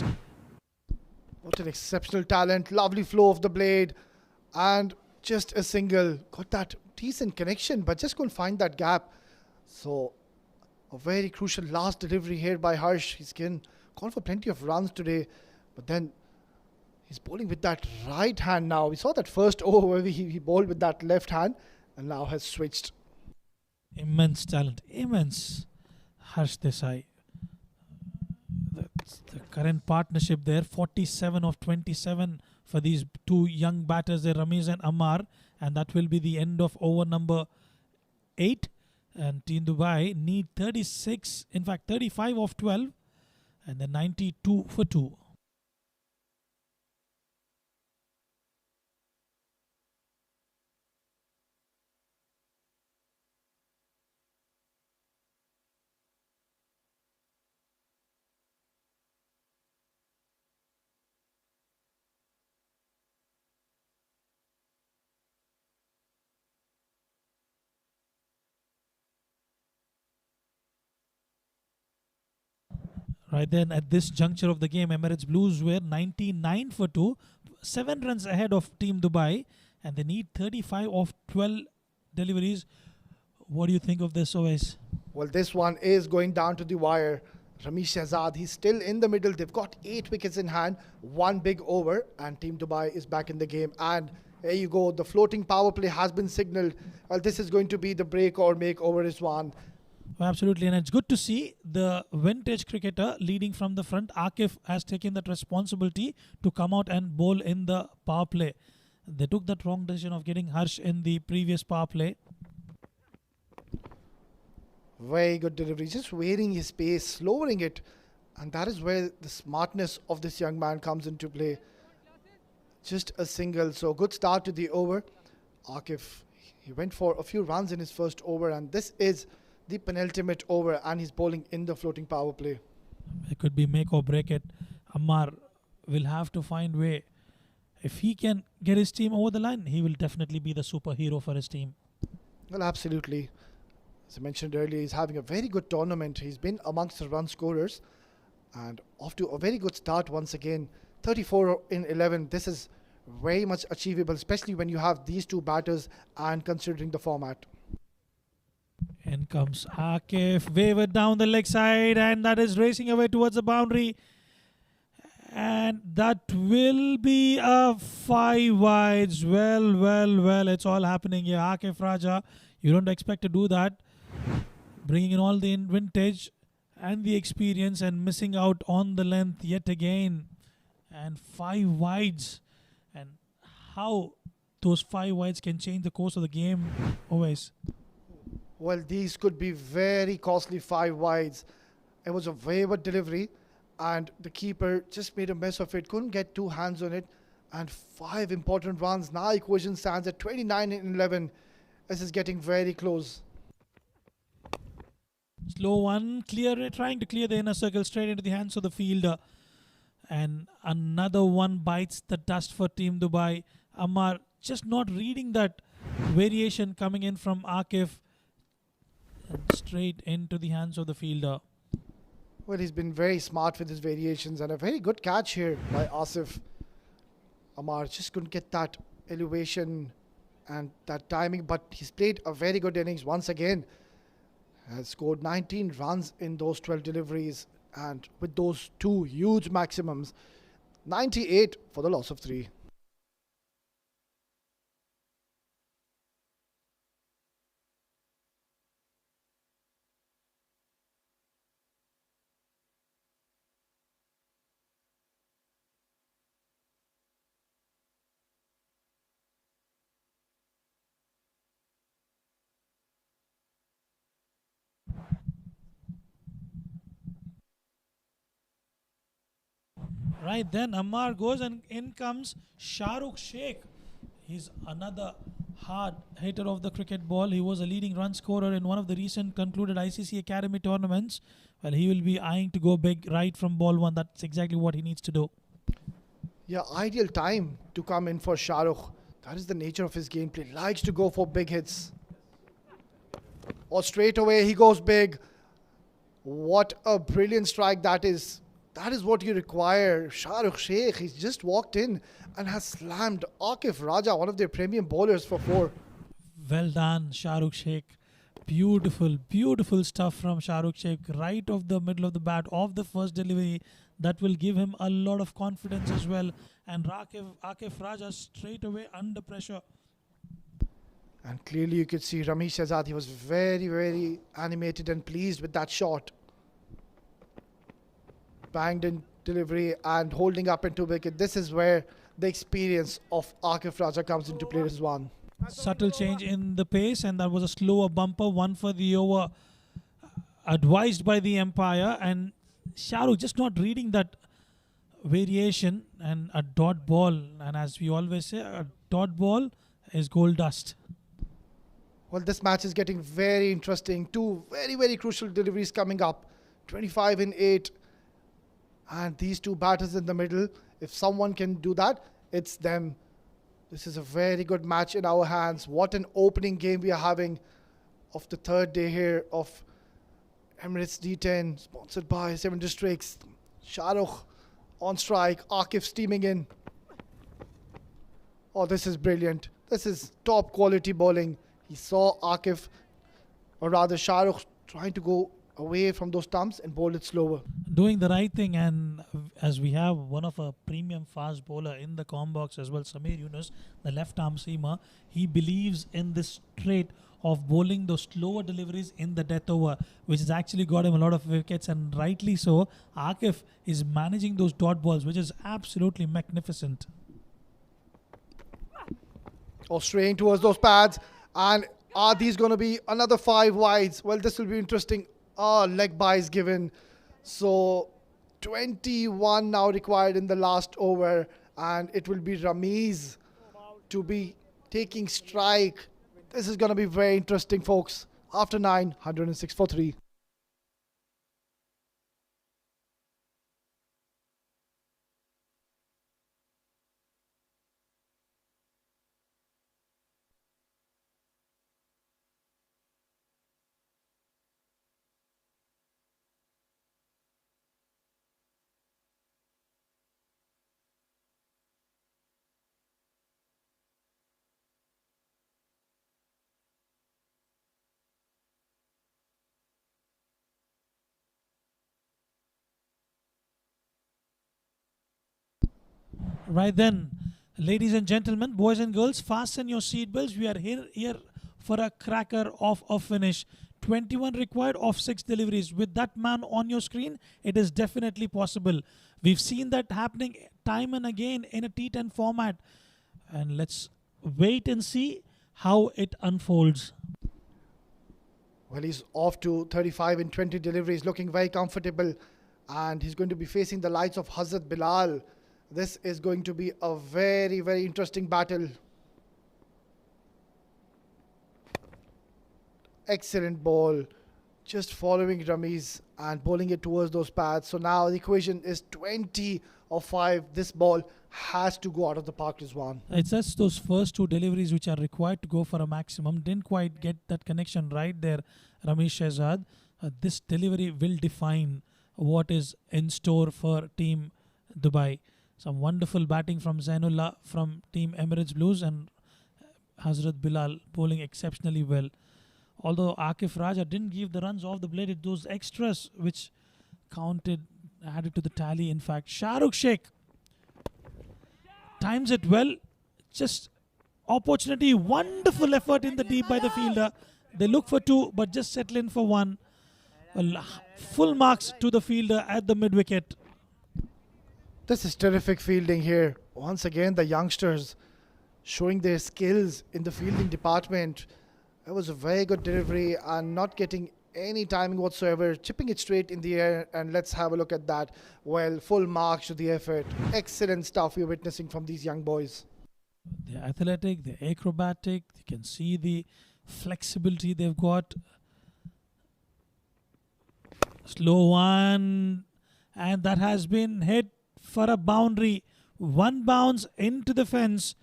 What an exceptional talent. Lovely flow of the blade. And just a single. Got that decent connection, but just couldn't find that gap. So, a very crucial last delivery here by Harsh. He's gone for plenty of runs today. But then he's bowling with that right hand now. We saw that first over where he bowled with that left hand and now has switched. Immense talent. Immense. Harsh Desai. That's the current partnership there. 47 of 27 for these 2 young batters there, Ramesh and Ammar. And that will be the end of over number 8. And Team Dubai need 36, in fact 35 of 12. And then 92 for 2. Right then, at this juncture of the game, Emirates Blues were 99 for 2, 7 runs ahead of Team Dubai, and they need 35 of 12 deliveries. What do you think of this, Oais? Well, this one is going down to the wire. Ramesh Shahzad, he's still in the middle. They've got 8 wickets in hand, 1 big over, and Team Dubai is back in the game. And there you go, the floating power play has been signalled. Well, this is going to be the break or make over Rizwan. Absolutely, and it's good to see the vintage cricketer leading from the front. Akif has taken that responsibility to come out and bowl in the power play. They took that wrong decision of getting Harsh in the previous power play. Very good delivery, just varying his pace, lowering it. And that is where the smartness of this young man comes into play. Just a single, so good start to the over. Akif, he went for a few runs in his first over, and this is the penultimate over, and he's bowling in the floating power play. It could be make or break it. Ammar will have to find way. If he can get his team over the line, he will definitely be the superhero for his team. Well, absolutely. As I mentioned earlier, he's having a very good tournament. He's been amongst the run scorers and off to a very good start once again. 34 in 11. This is very much achievable, especially when you have these 2 batters and considering the format. In comes Akif, wavered down the leg side, and that is racing away towards the boundary. And that will be a 5 wides. Well, it's all happening here. Akif Raja, you don't expect to do that. Bringing in all the vintage, and the experience and missing out on the length yet again. And 5 wides. And how those 5 wides can change the course of the game, always. Well, these could be very costly 5 wides. It was a wayward delivery, and the keeper just made a mess of it. Couldn't get two hands on it, and 5 important runs. Now equation stands at 29 and 11. This is getting very close. Slow one, trying to clear the inner circle straight into the hands of the fielder. And another one bites the dust for Team Dubai. Ammar just not reading that variation coming in from Akif. And straight into the hands of the fielder. Well, he's been very smart with his variations, and a very good catch here by Asif. Ammar just couldn't get that elevation and that timing, but he's played a very good innings once again. Has scored 19 runs in those 12 deliveries, and with those two huge maximums, 98 for the loss of 3. Right then, Ammar goes and in comes Shahrukh Sheikh. He's another hard hitter of the cricket ball. He was a leading run scorer in one of the recent concluded ICC Academy tournaments. Well, he will be eyeing to go big right from ball one. That's exactly what he needs to do. Yeah, ideal time to come in for Shahrukh. That is the nature of his gameplay. Likes to go for big hits. Or straight away he goes big. What a brilliant strike that is. That is what you require. Shahrukh Sheikh, he's just walked in and has slammed Akif Raja, one of their premium bowlers, for 4. Well done, Shahrukh Sheikh. Beautiful, beautiful stuff from Shahrukh Sheikh. Right off the middle of the bat, off the first delivery. That will give him a lot of confidence as well. And Akif Raja straight away under pressure. And clearly you could see Ramesh Azad, he was very, very animated and pleased with that shot. Banged in delivery and holding up into wicket. This is where the experience of Akif Raja comes into play as one. Subtle change in the pace, and that was a slower bumper, one for the over, advised by the umpire. And Shahrukh just not reading that variation, and a dot ball. And as we always say, a dot ball is gold dust. Well, this match is getting very interesting. Two very, very crucial deliveries coming up. 25 and 8. And these two batters in the middle, if someone can do that, it's them. This is a very good match in our hands. What an opening game we are having of the third day here of Emirates D10, sponsored by 7 Districts. Shahrukh on strike, Akif steaming in. Oh, this is brilliant. This is top quality bowling. He saw Akif, or rather Shahrukh, trying to go away from those stumps and bowl it slower. Doing the right thing, and as we have one of a premium fast bowler in the com box as well, Samir Yunus, the left arm seamer, he believes in this trait of bowling those slower deliveries in the death over, which has actually got him a lot of wickets, and rightly so. Akif is managing those dot balls, which is absolutely magnificent. Or straying towards those pads, and are these going to be another 5 wides? Well, this will be interesting. Leg buys given. So 21 now required in the last over, and it will be Ramiz to be taking strike. This is going to be very interesting, folks. After 9, 106 for 3. Right then, ladies and gentlemen, boys and girls, fasten your seatbelts. We are here for a cracker of a finish. 21 required of 6 deliveries. With that man on your screen, it is definitely possible. We've seen that happening time and again in a T10 format. And let's wait and see how it unfolds. Well, he's off to 35 in 20 deliveries, looking very comfortable. And he's going to be facing the likes of Hazrat Bilal. This is going to be a very, very interesting battle. Excellent ball. Just following Ramiz and bowling it towards those pads. So now the equation is 20 or 5. This ball has to go out of the park, Rizwan. It's just those first 2 deliveries which are required to go for a maximum. Didn't quite get that connection right there, Ramesh Shehzad. This delivery will define what is in store for Team Dubai. Some wonderful batting from Zainullah from Team Emirates Blues, and Hazrat Bilal bowling exceptionally well. Although Akif Raja didn't give the runs off the blade, those extras which counted, added to the tally. In fact, Shahrukh Sheikh times it well. Just opportunity, wonderful effort in the deep by the fielder. They look for 2 but just settle in for 1. Well, full marks to the fielder at the mid wicket. This is terrific fielding here. Once again, the youngsters showing their skills in the fielding department. It was a very good delivery and not getting any timing whatsoever, chipping it straight in the air, and let's have a look at that. Well, full marks to the effort. Excellent stuff we're witnessing from these young boys. They're athletic, they're acrobatic, you can see the flexibility they've got. Slow one, and that has been hit for a boundary. 1 bounce into the fence.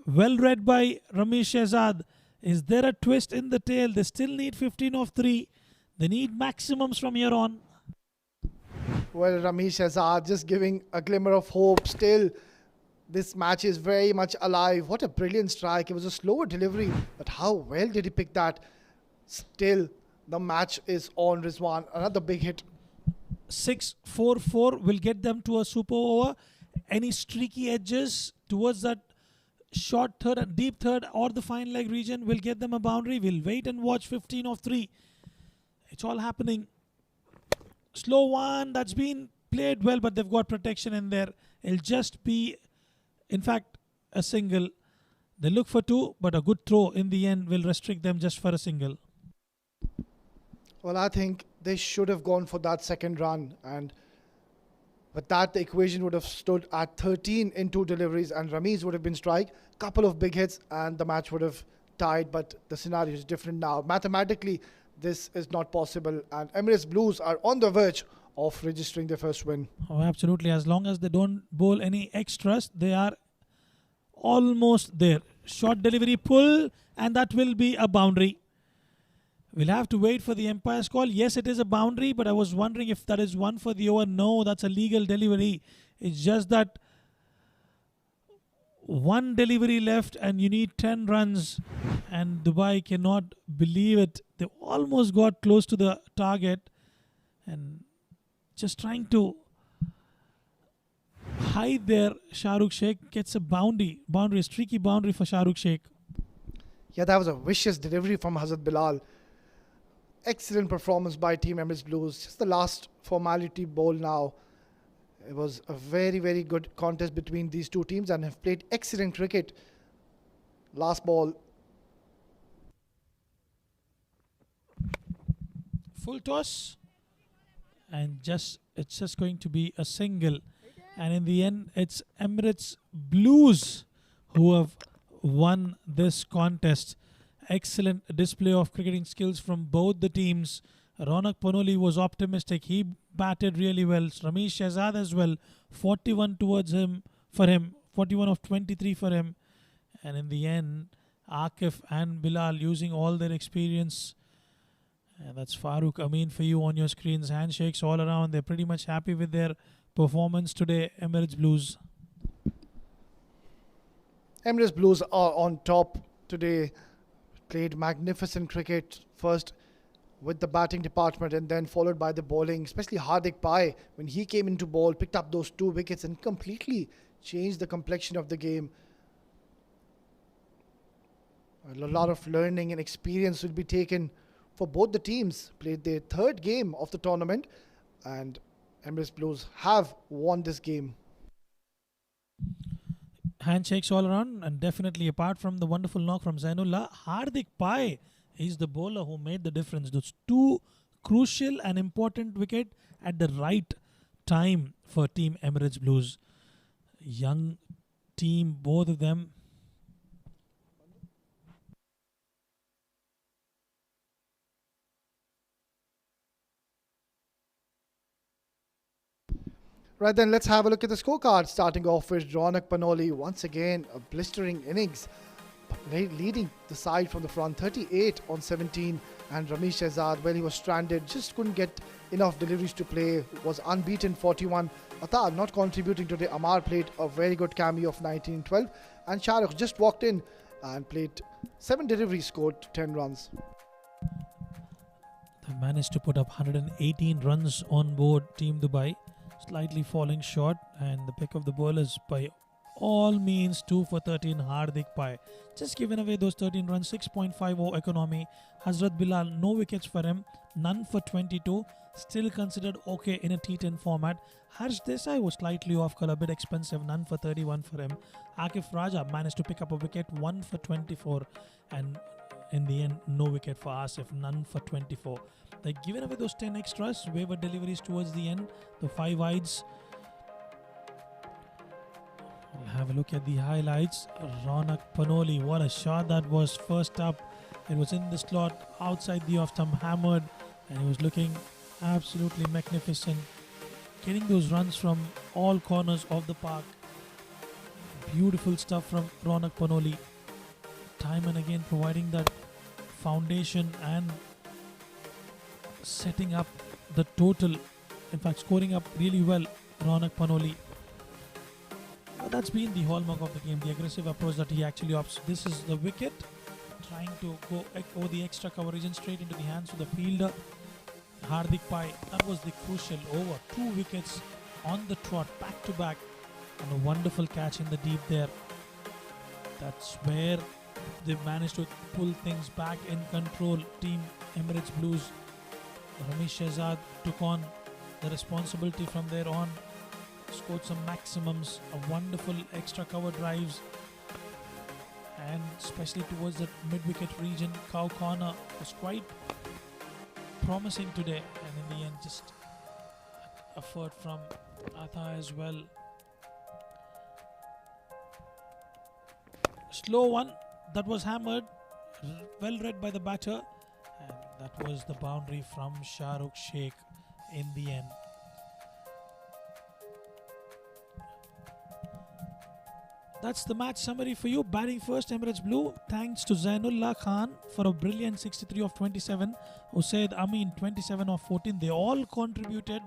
Well read by Ramesh Shehzad. Is there a twist in the tail? They still need 15 of 3. They need maximums from here on. Well, Ramesh Shehzad just giving a glimmer of hope. Still, this match is very much alive. What a brilliant strike. It was a slower delivery, but how well did he pick that? Still, the match is on, Rizwan. Another big hit. 6-4-4 will get them to a super over. Any streaky edges towards that short third and deep third or the fine leg region will get them a boundary. We'll wait and watch. 15 of 3. It's all happening. Slow one, that's been played well, but they've got protection in there. It'll just be, in fact, a single. They look for 2, but a good throw in the end will restrict them just for a single. Well, I think they should have gone for that second run, and with that, the equation would have stood at 13 in 2 deliveries, and Ramiz would have been strike. Couple of big hits, and the match would have tied. But the scenario is different now. Mathematically, this is not possible, and Emirates Blues are on the verge of registering their first win. Oh, absolutely. As long as they don't bowl any extras, they are almost there. Short delivery pull, and that will be a boundary. We'll have to wait for the umpire's call. Yes, it is a boundary, but I was wondering if that is 1 for the over. No, that's a legal delivery. It's just that 1 delivery left and you need 10 runs, and Dubai cannot believe it. They almost got close to the target and just trying to hide there. Shahrukh Sheikh gets a boundary, a streaky boundary for Shahrukh Sheikh. Yeah, that was a vicious delivery from Hazrat Bilal. Excellent performance by Team Emirates Blues. Just the last formality bowl now. It was a very, very good contest between these 2 teams and have played excellent cricket. Last ball. Full toss. And it's just going to be a single. And in the end, it's Emirates Blues who have won this contest. Excellent display of cricketing skills from both the teams. Ronak Panoli was optimistic. He batted really well. Ramesh Shehzad as well. 41 for him. 41 of 23 for him. And in the end, Akif and Bilal using all their experience. And that's Farooq Amin for you on your screens. Handshakes all around. They're pretty much happy with their performance today, Emirates Blues. Emirates Blues are on top today. Played magnificent cricket, first with the batting department and then followed by the bowling, especially Hardik Pai. When he came into bowl, picked up those 2 wickets and completely changed the complexion of the game. A lot of learning and experience will be taken for both the teams. Played their third game of the tournament, and Emirates Blues have won this game. Handshakes all around, and definitely apart from the wonderful knock from Zainullah, Hardik Pai is the bowler who made the difference. Those two crucial and important wicket at the right time for Team Emirates Blues. Young team, both of them. Right then, let's have a look at the scorecard. Starting off with Ronak Panoli, once again a blistering innings, leading the side from the front, 38 on 17. And Ramesh Shehzad, well, he was stranded, just couldn't get enough deliveries to play, was unbeaten, 41. Atar not contributing today. Amar played a very good cameo of 19-12, and Shahrukh just walked in and played 7 deliveries, scored 10 runs. They managed to put up 118 runs on board Team Dubai, slightly falling short, and the pick of the bowlers by all means 2 for 13 Hardik Pai. Just giving away those 13 runs, 6.50 economy. Hazrat Bilal, no wickets for him, none for 22, still considered okay in a T10 format. Harsh Desai was slightly off color, a bit expensive, none for 31 for him. Akif Raja managed to pick up a wicket, 1 for 24, and in the end, no wicket for Asif, none for 24. They're giving away those 10 extras, waiver deliveries towards the end, the 5 wides. We'll have a look at the highlights. Ronak Panoli, what a shot that was first up. It was in the slot, outside the off stump, hammered, and he was looking absolutely magnificent. Getting those runs from all corners of the park. Beautiful stuff from Ronak Panoli. Time and again providing that foundation and setting up the total. In fact, scoring up really well, Ronak Panoli. That's been the hallmark of the game, the aggressive approach that he actually opts. This is the wicket, trying to go over the extra coverage and straight into the hands of the fielder. Hardik Pai, that was the crucial over. 2 wickets on the trot, back to back, and a wonderful catch in the deep there. That's where they managed to pull things back in control. Team Emirates Blues, Ramesh Shehzad took on the responsibility from there on. Scored some maximums, a wonderful extra cover drives, and especially towards the mid-wicket region, cow corner was quite promising today, and in the end just effort from Atha as well. Slow one that was hammered, well read by the batter, and that was the boundary from Shahrukh Sheikh in the end. That's the match summary for you. Batting first, Emirates Blue. Thanks to Zainullah Khan for a brilliant 63 of 27. Usaid Amin 27 of 14. They all contributed.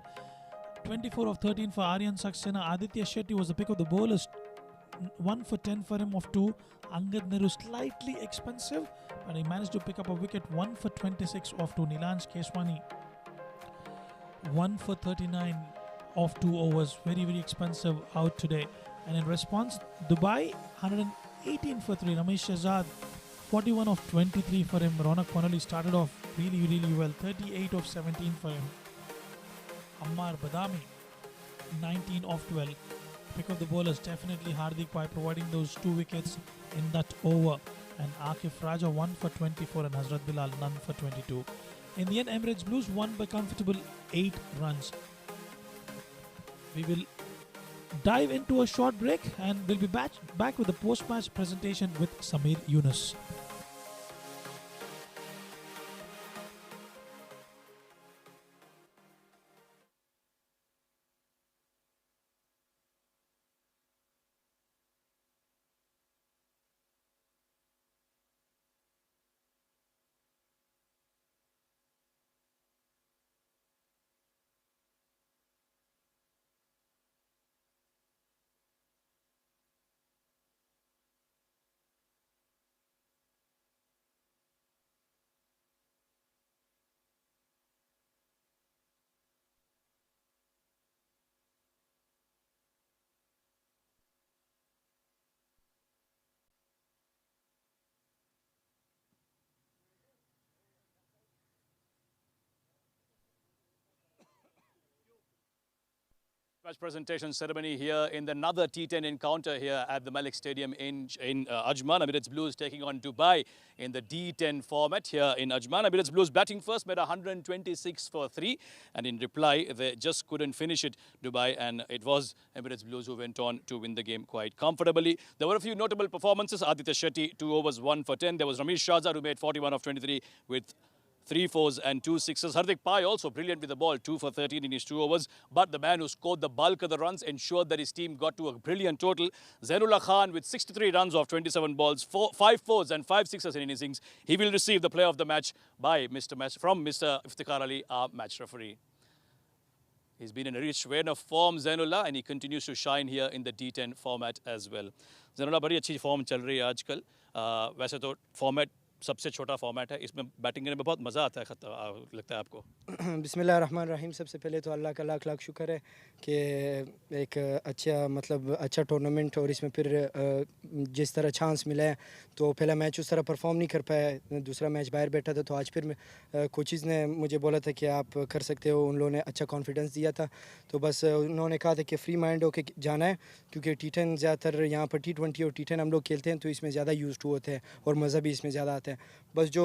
24 of 13 for Aryan Saxena. Aditya Shetty was the pick of the bowlers. 1 for 10 for him of 2. Angad Nehru slightly expensive, but he managed to pick up a wicket. 1 for 26 of 2. Nilansh Keswani 1 for 39 of 2 overs. Very, very expensive out today. And in response, Dubai 118 for 3. Ramesh Shehzad 41 of 23 for him. Ronak Panoli started off really, really well. 38 of 17 for him. Ammar Badami 19 of 12. Pick of the bowlers, definitely Hardik Pai providing those 2 wickets in that over. And Akif Raja 1 for 24 and Hazrat Bilal none for 22. In the end, Emirates Blues won by comfortable 8 runs. We will dive into a short break and we'll be back with the post-match presentation with Samir Yunus. Match presentation ceremony here in another T10 encounter here at the Malek Stadium in Ajman. Emirates Blues taking on Dubai in the D10 format here in Ajman. Emirates Blues batting first, made 126 for 3, and in reply they just couldn't finish it, Dubai, and it was Emirates Blues who went on to win the game quite comfortably. There were a few notable performances. Aditya Shetty, 2 overs, 1 for 10. There was Ramesh Shahzad who made 41 of 23 with 3 fours and 2 sixes. Hardik Pai also brilliant with the ball, 2 for 13 in his 2 overs. But the man who scored the bulk of the runs ensured that his team got to a brilliant total. Zainullah Khan with 63 runs off 27 balls, 5 fours and 5 sixes in innings. He will receive the player of the match from Mr. Iftikhar Ali, our match referee. He's been in a rich vein of form, Zainullah, and he continues to shine here in the D10 format as well. Zainullah, बड़ी अच्छी form चल रही है आजकल. वैसे तो format सबसे छोटा फॉर्मेट है, इसमें बैटिंग करने में बहुत मज़ा आता है, लगता है आपको? बिस्मिल्लाहिर्रहमानिर्रहीम। सबसे पहले तो अल्लाह का लाख लाख शुक्र है कि एक अच्छा टूर्नामेंट, और इसमें फिर जिस तरह चांस मिला है तो पहला मैच उस तरह परफॉर्म नहीं कर पाया, दूसरा मैच बाहर बैठा था, तो आज फिर कोचेज़ ने मुझे बोला था कि आप कर सकते हो, उन लोगों ने अच्छा कॉन्फिडेंस दिया था, तो बस उन्होंने कहा था कि फ्री माइंड होकर जाना है, क्योंकि T10 ज़्यादातर यहाँ पर T20 और T10 हम लोग खेलते हैं तो इसमें ज़्यादा यूज़ टू होते हैं और मज़ा भी इसमें ज़्यादा आता है। बस जो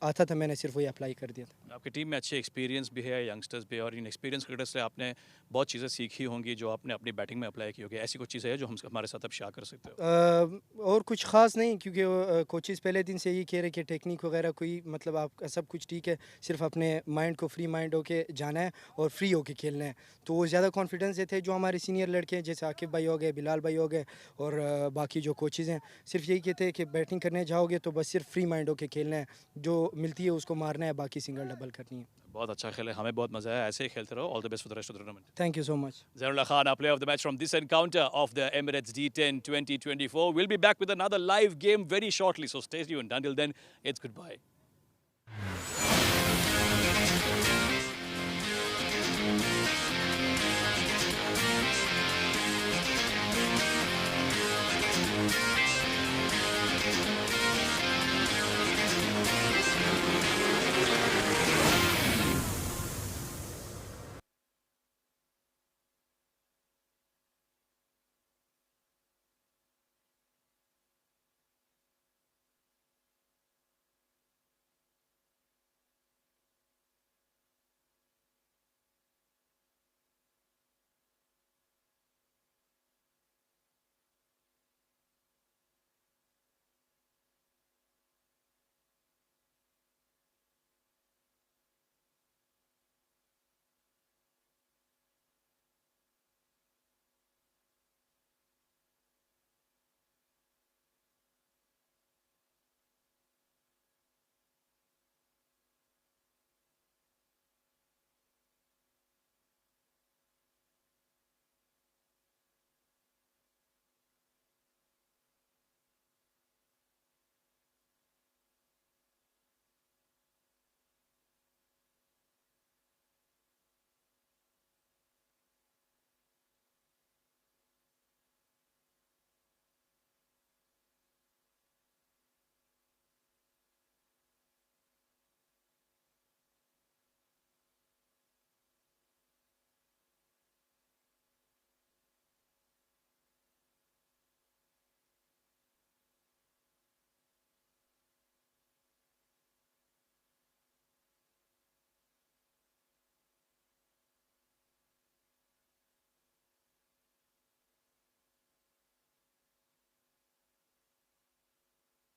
आता था मैंने सिर्फ वही अप्लाई कर दिया था। आपकी टीम में अच्छे एक्सपीरियंस भी है, यंगस्टर्स भी, और इन एक्सपीरियंस क्रिकेटर्स से आपने बहुत चीज़ें सीखी होंगी जो आपने अपनी बैटिंग में अप्लाई की होगी। ऐसी कुछ चीज़ें हैं जो हम हमारे साथ आप शेयर कर सकते हो? और कुछ ख़ास नहीं, क्योंकि कोचेज़ पहले दिन से यही कह रहे कि टेक्निक वगैरह कोई मतलब आपका सब कुछ ठीक है, सिर्फ अपने माइंड को फ्री माइंड होके जाना है और फ्री होके खेलना है। तो वो ज़्यादा कॉन्फिडेंस देते हैं जो हमारे सीनियर लड़के हैं, जैसे आकिब भाई हो गए, बिलाल भाई हो गए, और बाकी जो कोचेज़ हैं, सिर्फ यही कहते हैं कि बैटिंग करने जाओगे तो बस सिर्फ फ्री माइंड होके खेलना है, जो मिलती है उसको मारना है, बाकी सिंगल डबल करनी है। बहुत अच्छा खेले, हमें बहुत मजा आया, ऐसे ही खेलते रहो। All the best for the rest of the tournament. Thank you so much. Zainullah Khan, our player of the match from this encounter of the Emirates D10 2024. We'll be back with another live game very shortly, so stay tuned. Until then, it's goodbye.